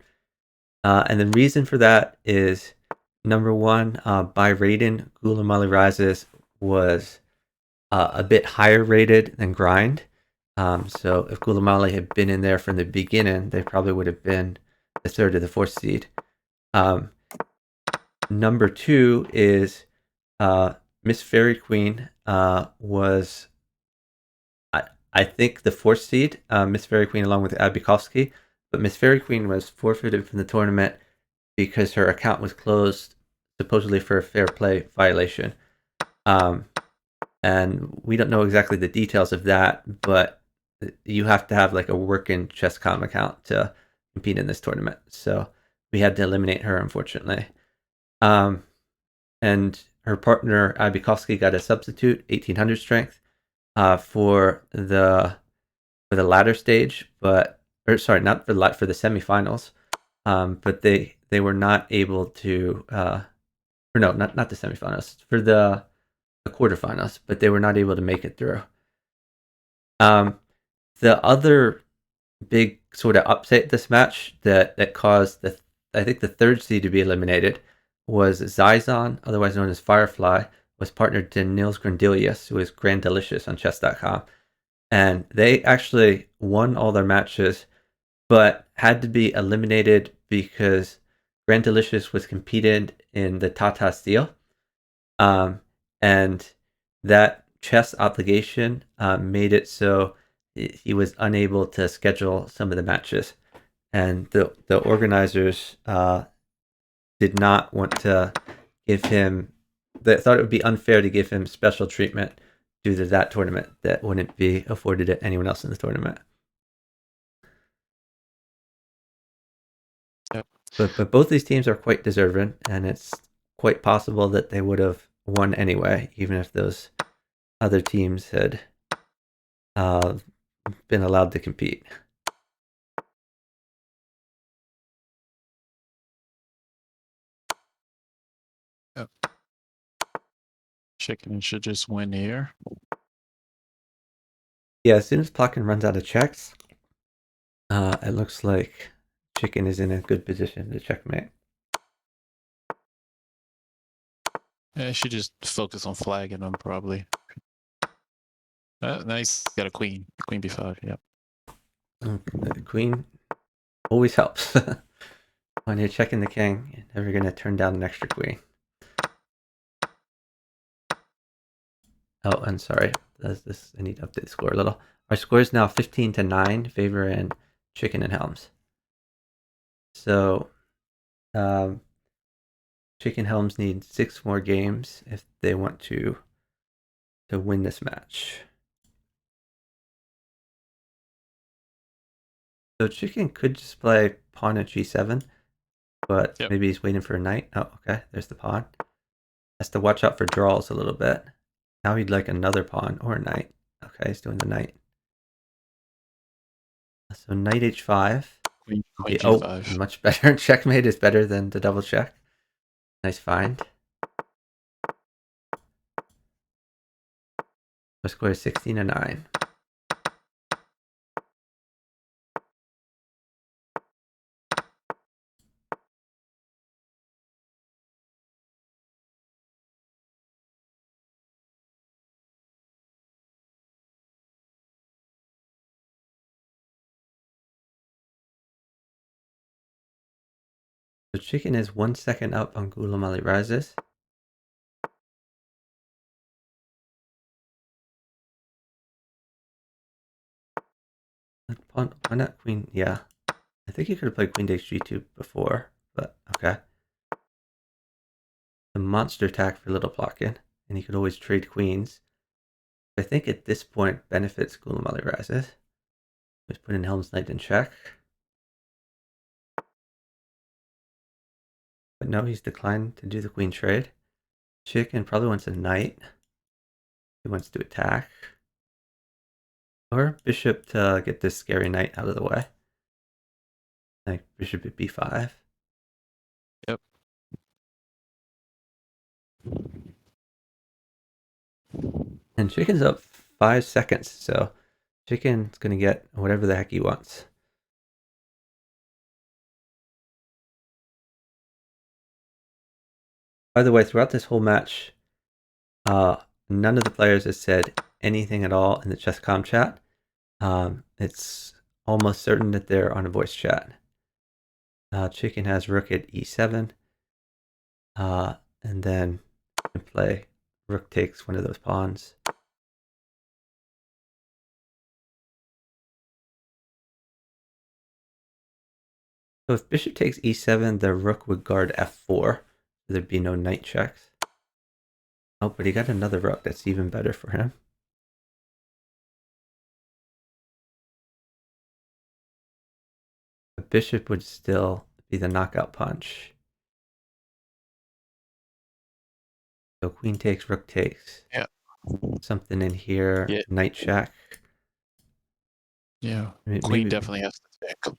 And the reason for that is, number 1, by rating, GulamaliRises was a bit higher rated than Grind. So if Gulamali had been in there from the beginning, they probably would have been the 3rd or the 4th seed. Number 2 is Miss Fairy Queen was, I think, the 4th seed. Miss Fairy Queen along with Abikovsky, but Miss Fairy Queen was forfeited from the tournament because her account was closed, supposedly for a fair play violation. And we don't know exactly the details of that, but you have to have like a working Chess.com account to compete in this tournament. So we had to eliminate her, unfortunately. And her partner Abikovsky got a substitute, 1800 strength, for the ladder stage, not for the semifinals. But they were not able to, or no, not the semifinals, for the quarterfinals, but they were not able to make it through. The other big sort of upset this match that caused I think the 3rd seed to be eliminated was Zyzon, otherwise known as Firefly, was partnered to Nils Grandilius, who is Granddelicious on chess.com. And they actually won all their matches, but had to be eliminated because Granddelicious was competed in the Tata Steel. And that chess obligation made it so he was unable to schedule some of the matches. And the organizers did not want to give him, they thought it would be unfair to give him special treatment due to that tournament that wouldn't be afforded to anyone else in the tournament. Yep. But both these teams are quite deserving, and it's quite possible that they would have won anyway, even if those other teams had been allowed to compete. Yep. Chicken should just win here. Yeah, as soon as Plotkin runs out of checks, It looks like chicken is in a good position to checkmate. I should just focus on flagging them probably. Nice, got a queen. Queen b5. Yep. The queen always helps. When you're checking the king, you're never going to turn down an extra queen. Oh, I'm sorry. I need to update the score a little. Our score is now 15-9, favor in chicken and Helms. So, chicken Helms need 6 more games if they want to win this match. So chicken could just play pawn at g7, but Yep. maybe he's waiting for a knight. Oh, okay. There's the pawn. Has to watch out for draws a little bit. Now he'd like another pawn or a knight. Okay, he's doing the knight. So knight h5. Queen Okay, g5. much better. Checkmate is better than the double check. Nice find. The score is 16-9. So chicken is 1 second up on GulamaliRises. Pawn, why not queen? Yeah. I think he could have played queen takes g2 before, but okay. The monster attack for littleplotkin, and he could always trade queens. I think at this point benefits GulamaliRises. Let's put in helmsknight in check. But no, he's declined to do the queen trade. Chicken probably wants a knight. He wants to attack. Or bishop to get this scary knight out of the way. Like bishop at b5. Yep. And chicken's up 5 seconds, so chicken's going to get whatever the heck he wants. By the way, throughout this whole match, none of the players has said anything at all in the chess.com chat. It's almost certain that they're on a voice chat. Chicken has rook at e7, and then play rook takes one of those pawns. So if bishop takes e7, the rook would guard f4. So there'd be no knight checks. Oh, but he got another rook. That's even better for him. The bishop would still be the knockout punch. So queen takes, rook takes. Yeah. Something in here. Yeah. Knight check. Yeah. Maybe, Queen definitely has to take.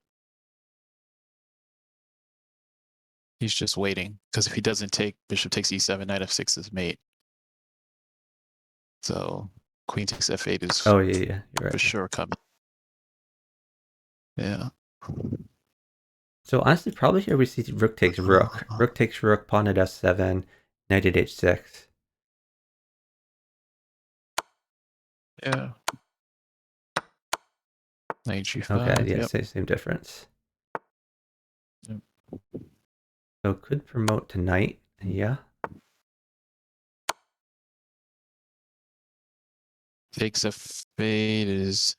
He's just waiting because if he doesn't take, bishop takes e7, knight f6 is mate. So queen takes f8 is Oh yeah, you're right. for sure coming. Yeah. So honestly, probably here we see rook takes rook. Rook takes rook, pawn at s7, knight at h6. Yeah. Knight g5. Okay, yeah, Yep. same difference. Yep. So could promote to knight, yeah. Takes f8 is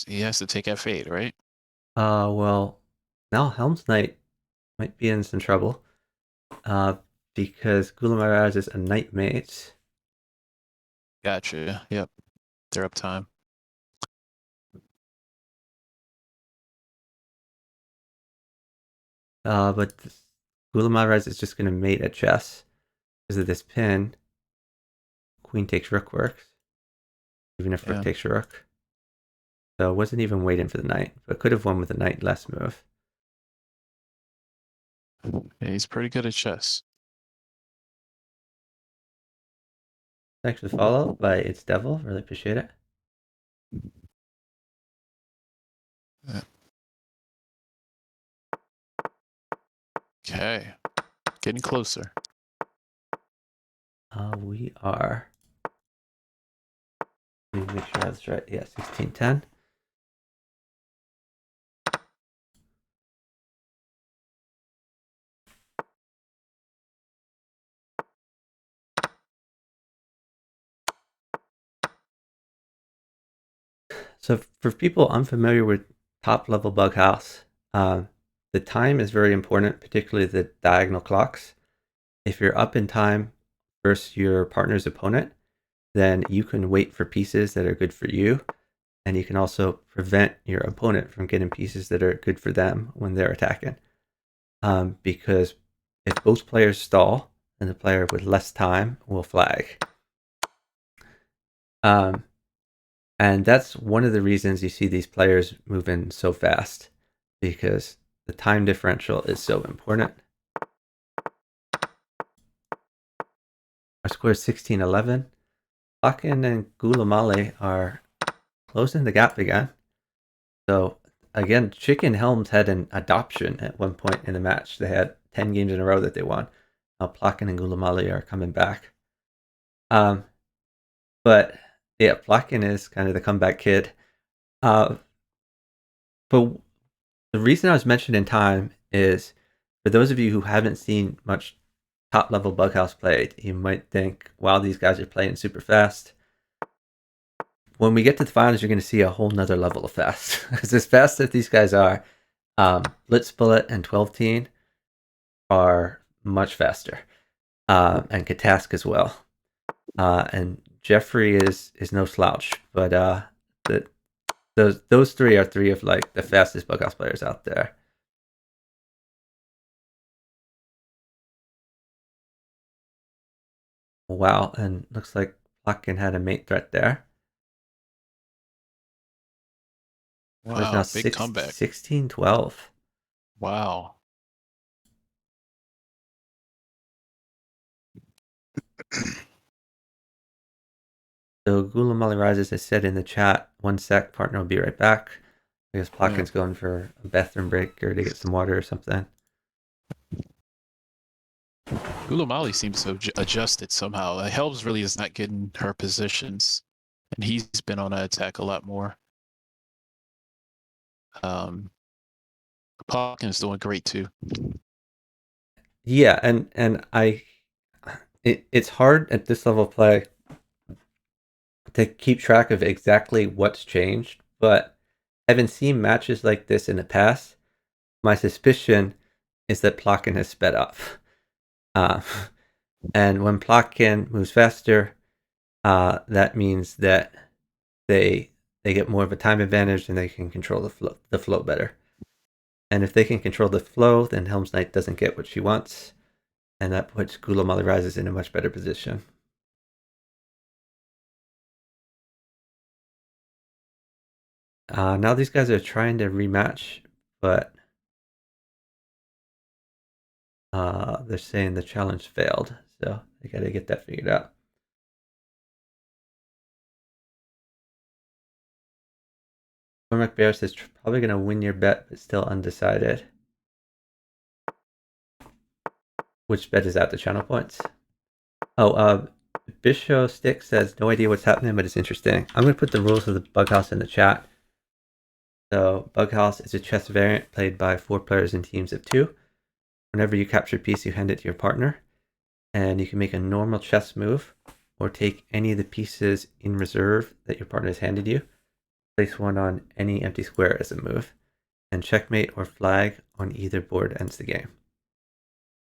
he has to take f8, right? Well, now helmsknight might be in some trouble. Because GulamaliRises is a knight mate. Gotcha. Yep. They're up time. But GulamaliRises is just going to mate at chess because of this pin. Queen takes rook works, even if rook takes rook. So wasn't even waiting for the knight, but could have won with the knight last move. Yeah, he's pretty good at chess. Thanks for the follow by It's Devil. Really appreciate it. Okay. Getting closer. We are. Let me make sure that's right. Yeah, 1610. So for people unfamiliar with top level bug house, the time is very important, particularly the diagonal clocks. If you're up in time versus your partner's opponent, then you can wait for pieces that are good for you, and you can also prevent your opponent from getting pieces that are good for them when they're attacking. Because if both players stall, then the player with less time will flag. And that's one of the reasons you see these players moving so fast, because the time differential is so important. Our score is 16-11. Plotkin and Gulamali are closing the gap again. So again, Chicken Helms had an adoption at one point in the match. They had 10 games in a row that they won. Now Plotkin and Gulamali are coming back. But yeah, Plotkin is kind of the comeback kid. But the reason I was mentioning time is, for those of you who haven't seen much top level Bughouse played, you might think, wow, these guys are playing super fast. When we get to the finals, you're going to see a whole nother level of fast. Because as fast as these guys are, Blitz Bullet and 12 Teen are much faster. And Katask as well. And Jeffrey is no slouch. But those three are three of like the fastest Bughouse players out there. Wow, and looks like Plotkin had a mate threat there. Wow, It's now big comeback. 16-12. Wow. So GulamaliRises has said in the chat, 1 sec, partner will be right back. I guess Plotkin's going for a bathroom break or to get some water or something. Gulamali seems to have adjusted somehow. Helms really is not getting her positions, and he's been on attack a lot more. Plotkin's doing great too. Yeah, and it's hard at this level of play to keep track of exactly what's changed, but having seen matches like this in the past, my suspicion is that Plotkin has sped up. And when Plotkin moves faster, that means that they get more of a time advantage and they can control the flow better. And if they can control the flow, then helmsknight doesn't get what she wants, and that puts GulamaliRises in a much better position. Now these guys are trying to rematch, but they're saying the challenge failed, so they got to get that figured out. Cormac Bear says probably going to win your bet, but still undecided. Which bet is that? The channel points? Oh, Bisho Stick says no idea what's happening, but it's interesting. I'm going to put the rules of the Bughouse in the chat. So Bughouse is a chess variant played by 4 players in teams of 2. Whenever you capture a piece, you hand it to your partner, and you can make a normal chess move or take any of the pieces in reserve that your partner has handed you. Place one on any empty square as a move, and checkmate or flag on either board ends the game.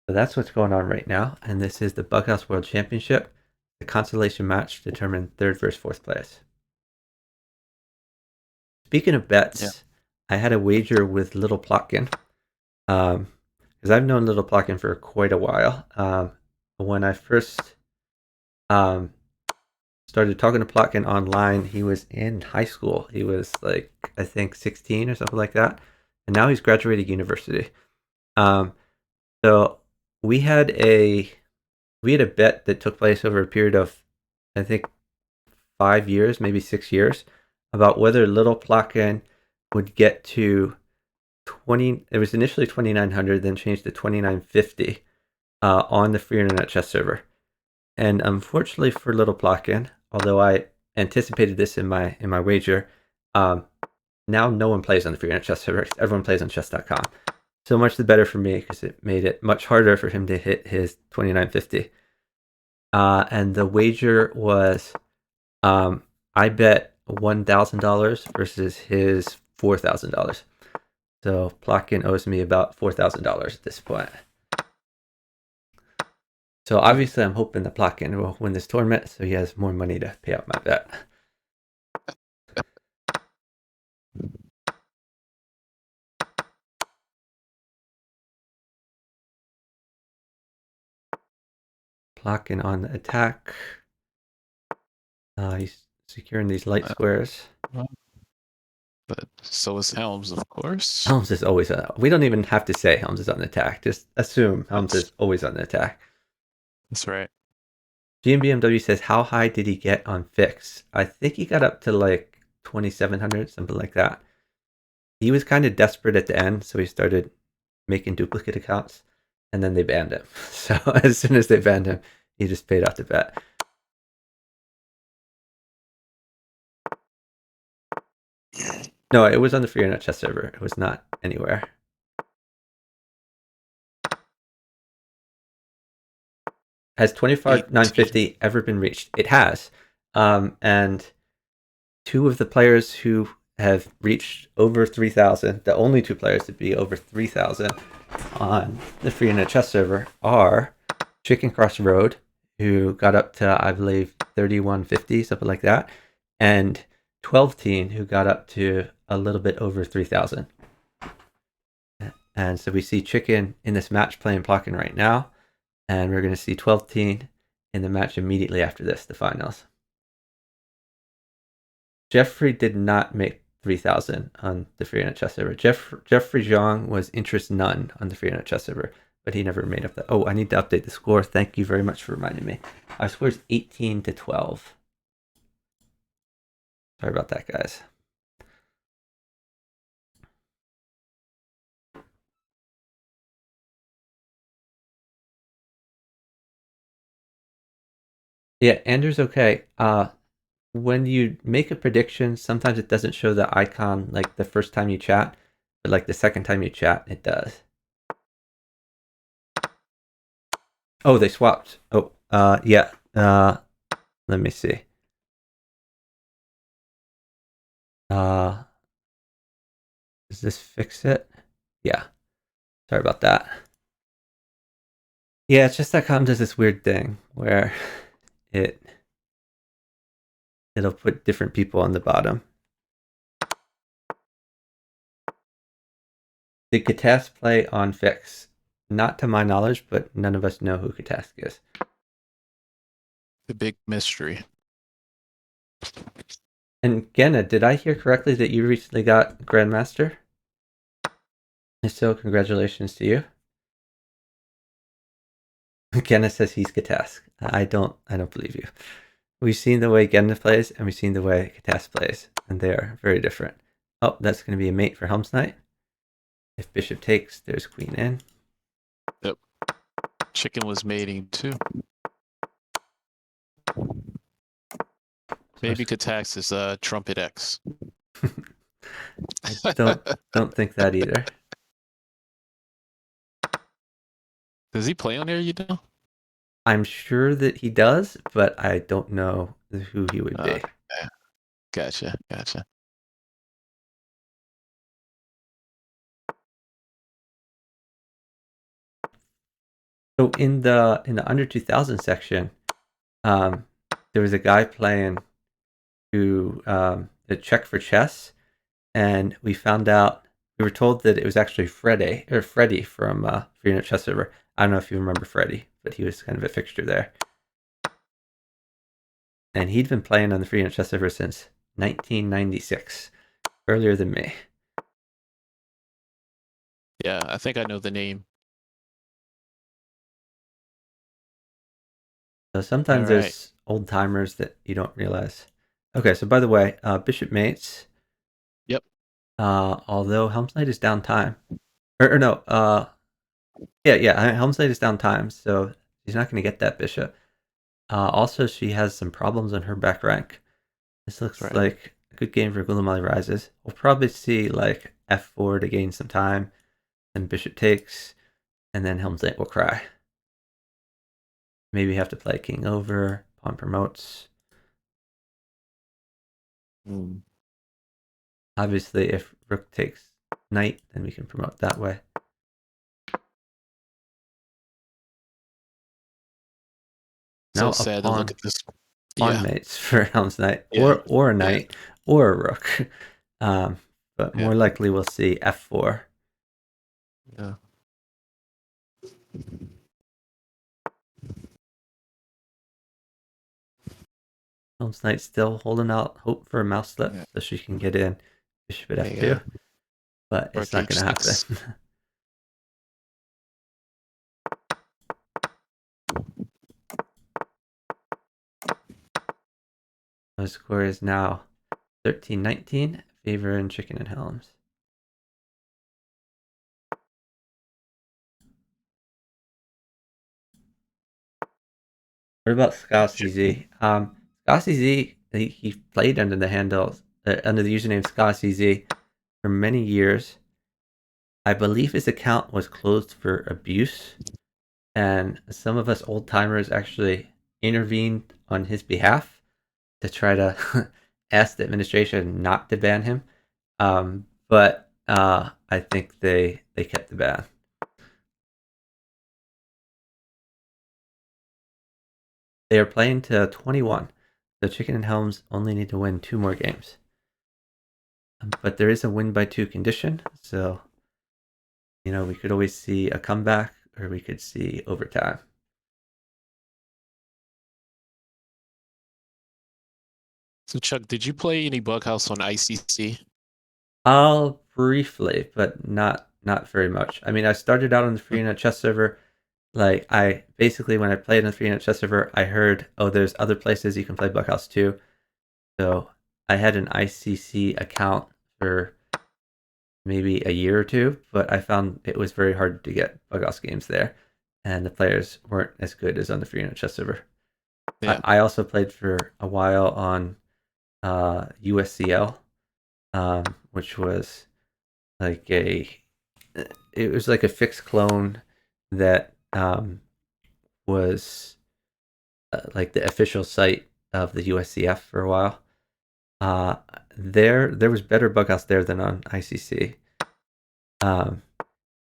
So that's what's going on right now, and this is the Bughouse World Championship. The consolation match determined 3rd versus 4th place. Speaking of bets, I had a wager with littleplotkin, because I've known littleplotkin for quite a while. When I first started talking to Plotkin online, he was in high school. He was like, I think 16 or something like that, and now he's graduated university. So we had a bet that took place over a period of, I think, 5 years, maybe 6 years, about whether littleplotkin would get to 20. It was initially 2,900, then changed to 2,950 on the free internet chess server. And unfortunately for littleplotkin, although I anticipated this in my wager, now no one plays on the free internet chess server. Everyone plays on chess.com. So much the better for me, because it made it much harder for him to hit his 2,950. And the wager was, I bet $1,000 versus his $4,000. So Plotkin owes me about $4,000 at this point. So obviously I'm hoping that Plotkin will win this tournament, so he has more money to pay out my bet. Plotkin on the attack. He's securing these light squares. But so is Helms, of course. Helms is always on. We don't even have to say Helms is on the attack. Just assume Helms is always on the attack. That's right. GMBMW says, how high did he get on fix? I think he got up to like 2,700, something like that. He was kind of desperate at the end, so he started making duplicate accounts, and then they banned him. So as soon as they banned him, he just paid out the bet. No, it was on the free internet chess server. It was not anywhere. Has 25,950 ever been reached? It has. And two of the players who have reached over 3,000, the only two players to be over 3,000 on the free internet chess server are chickencrossroad, who got up to, I believe, 3,150, something like that, and 12teen, who got up to a little bit over 3,000. And so we see Chicken in this match playing Plotkin right now, and we're going to see 12teen in the match immediately after this, the finals. Jeffrey did not make 3,000 on the free internet chess server. Jeffrey Zhang was interest none on the free internet chess server, but he never made up that. Oh, I need to update the score. Thank you very much for reminding me. Our score is 18-12. Sorry about that, guys. Yeah, Andrew's okay. When you make a prediction, sometimes it doesn't show the icon like the first time you chat, but like the second time you chat, it does. Oh, they swapped. Oh, yeah. Let me see. Does this fix it? Yeah. Sorry about that. Yeah, it's just that comes as this weird thing where it'll put different people on the bottom. Did Katask play on fix? Not to my knowledge, but none of us know who Katask is. The big mystery. And Genna, did I hear correctly that you recently got Grandmaster? If so, congratulations to you. Genna says he's Katask. I don't believe you. We've seen the way Genna plays, and we've seen the way Katask plays, and they are very different. Oh, that's going to be a mate for helmsknight. If bishop takes, there's queen in. Yep. Chicken was mating too. Maybe Katax is Trumpet X. I don't think that either. Does he play on there, you know? I'm sure that he does, but I don't know who he would be. Gotcha. So in the under 2000 section, there was a guy playing who a check for chess, and we found out, we were told that it was actually Freddie from Free Internet Chess Server. I don't know if you remember Freddie, but he was kind of a fixture there. And he'd been playing on the Free Internet Chess Server since 1996, earlier than me. Yeah, I think I know the name. So sometimes there's old timers that you don't realize. Okay, so by the way, bishop mates. Yep. Although helmsknight is down time. Or no, helmsknight is down time, so she's not going to get that bishop. Also, she has some problems on her back rank. This looks Right. like a good game for GulamaliRises. We'll probably see like f4 to gain some time, then bishop takes, and then helmsknight will cry. Maybe have to play king over, pawn promotes. Obviously, if rook takes knight, then we can promote that way. So Now a sad to look at this. pawn Yeah. mates for helmsknight, Yeah. or a Yeah. knight, or a rook. But more Yeah. likely we'll see f4. Yeah. helmsknight still holding out hope for a mouse slip Yeah. so she can get in bishop at f2. Yeah. But it's Rook not going to happen. h6. The score is now 13-19, favoring Chicken and Helms. What about ScottCZ? ScottCZ, he played under the handles, under the username ScottCZ for many years. I believe his account was closed for abuse, and some of us old timers actually intervened on his behalf to try to ask the administration not to ban him. But I think they kept the ban. They are playing to 21. So Chicken and Helms only need to win 2 more games. But there is a win by 2 condition, so we could always see a comeback or we could see overtime. So Chuck, did you play any Bughouse on ICC? I'll briefly, but not very much. I mean, I started out on the freenet chess server. Like, I basically, when I played on the freenet chess server, I heard, oh, there's other places you can play Bughouse too. So I had an ICC account for maybe a year or two, but I found it was very hard to get Bughouse games there, and the players weren't as good as on the freenet chess server. Yeah. I also played for a while on USCL, which was like it was like a fixed clone that was like the official site of the USCF for a while. There was better Bughouse there than on ICC, and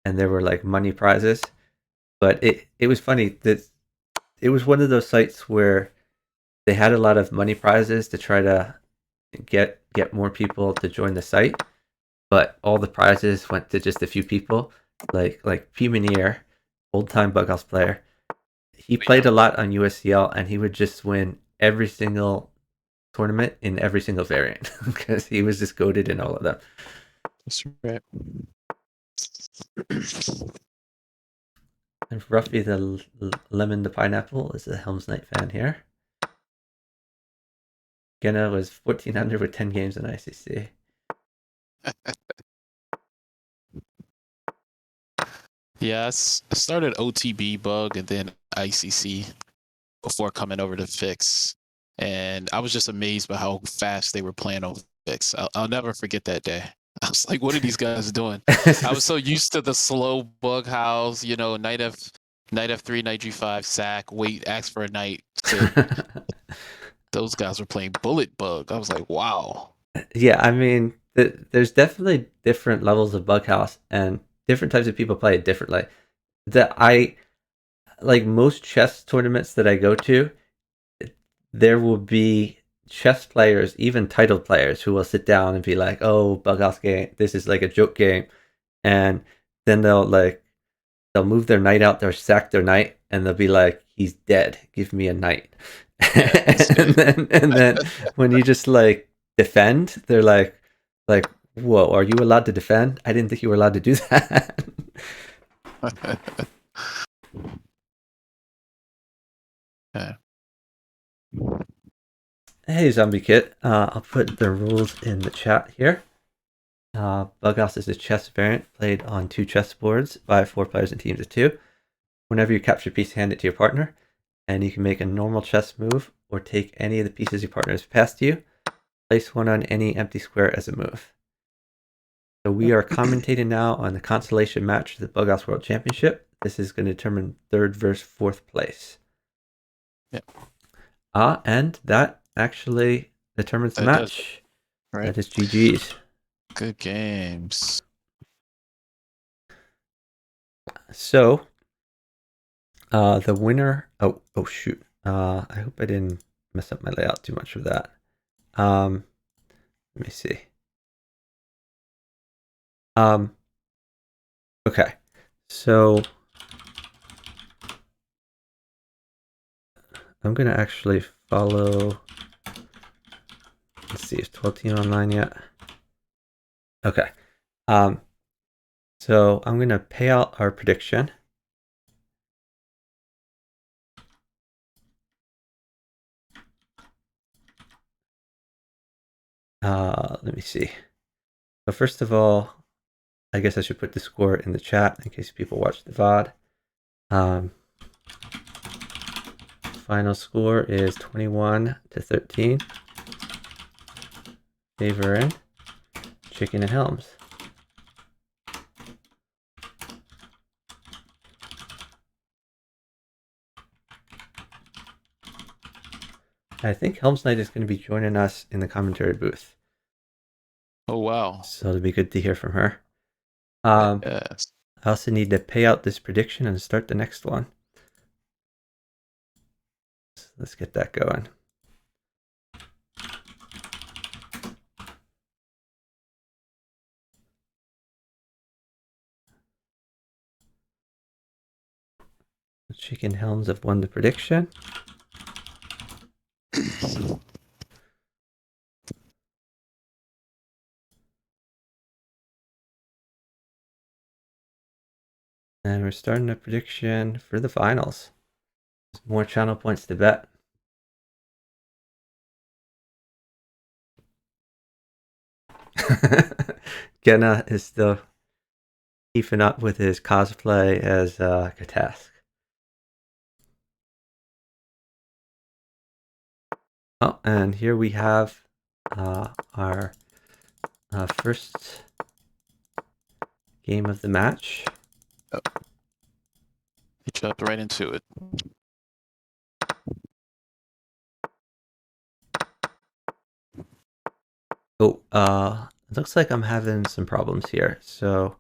there were like money prizes. But it was funny that it was one of those sites where they had a lot of money prizes to try to get more people to join the site, but all the prizes went to just a few people, like P. Minier, old time Bughouse player. He played a lot on USCL, and he would just win every single tournament in every single variant because he was just goated in all of them. That's right. And Ruffy the Lemon the Pineapple is a helmsknight fan here. Genna was 1400 with 10 games in ICC. Yeah, I started OTB bug and then ICC before coming over to Fix, and I was just amazed by how fast they were playing on Fix. I'll never forget that day. I was like, "What are these guys doing?" I was so used to the slow bug house, knight f3, knight g5, sack, wait, ask for a knight. Those guys were playing bullet bug. I was like, "Wow." Yeah, I mean, there's definitely different levels of Bughouse, and different types of people play it differently. That I like most chess tournaments that I go to, there will be chess players, even titled players, who will sit down and be like, "Oh, Bughouse game, this is like a joke game," and then they'll move their knight out, they'll sack their knight, and they'll be like, "He's dead. Give me a knight." Yeah, and then when you just like defend, they're like, "Whoa, are you allowed to defend? I didn't think you were allowed to do that." yeah. Hey, Zombie Kit. I'll put the rules in the chat here. Bughouse is a chess variant played on 2 chessboards by 4 players in teams of 2. Whenever you capture a piece, hand it to your partner, and you can make a normal chess move or take any of the pieces your partner has passed you. Place one on any empty square as a move. So we are commentating now on the consolation match of the Bughouse World Championship. This is going to determine 3rd versus 4th place. Yeah. And that actually determines the match. Right. That is GG's. Good games. So, the winner. Oh shoot. I hope I didn't mess up my layout too much with that. Let me see. Okay. So I'm gonna actually follow. Let's see, is 12 team online yet? Okay. So I'm gonna pay out our prediction. Let me see. So first of all, I guess I should put the score in the chat in case people watch the VOD. Final score is 21-13. Favoring Chicken and Helms. I think helmsknight is going to be joining us in the commentary booth. Oh, wow. So it'll be good to hear from her. Yes. I also need to pay out this prediction and start the next one. So let's get that going. Chicken Helms have won the prediction. And we're starting a prediction for the finals. More channel points to bet. Genna is still keeping up with his cosplay as Katask. Oh, and here we have our first game of the match. Oh. He jumped right into it. Oh, it looks like I'm having some problems here. So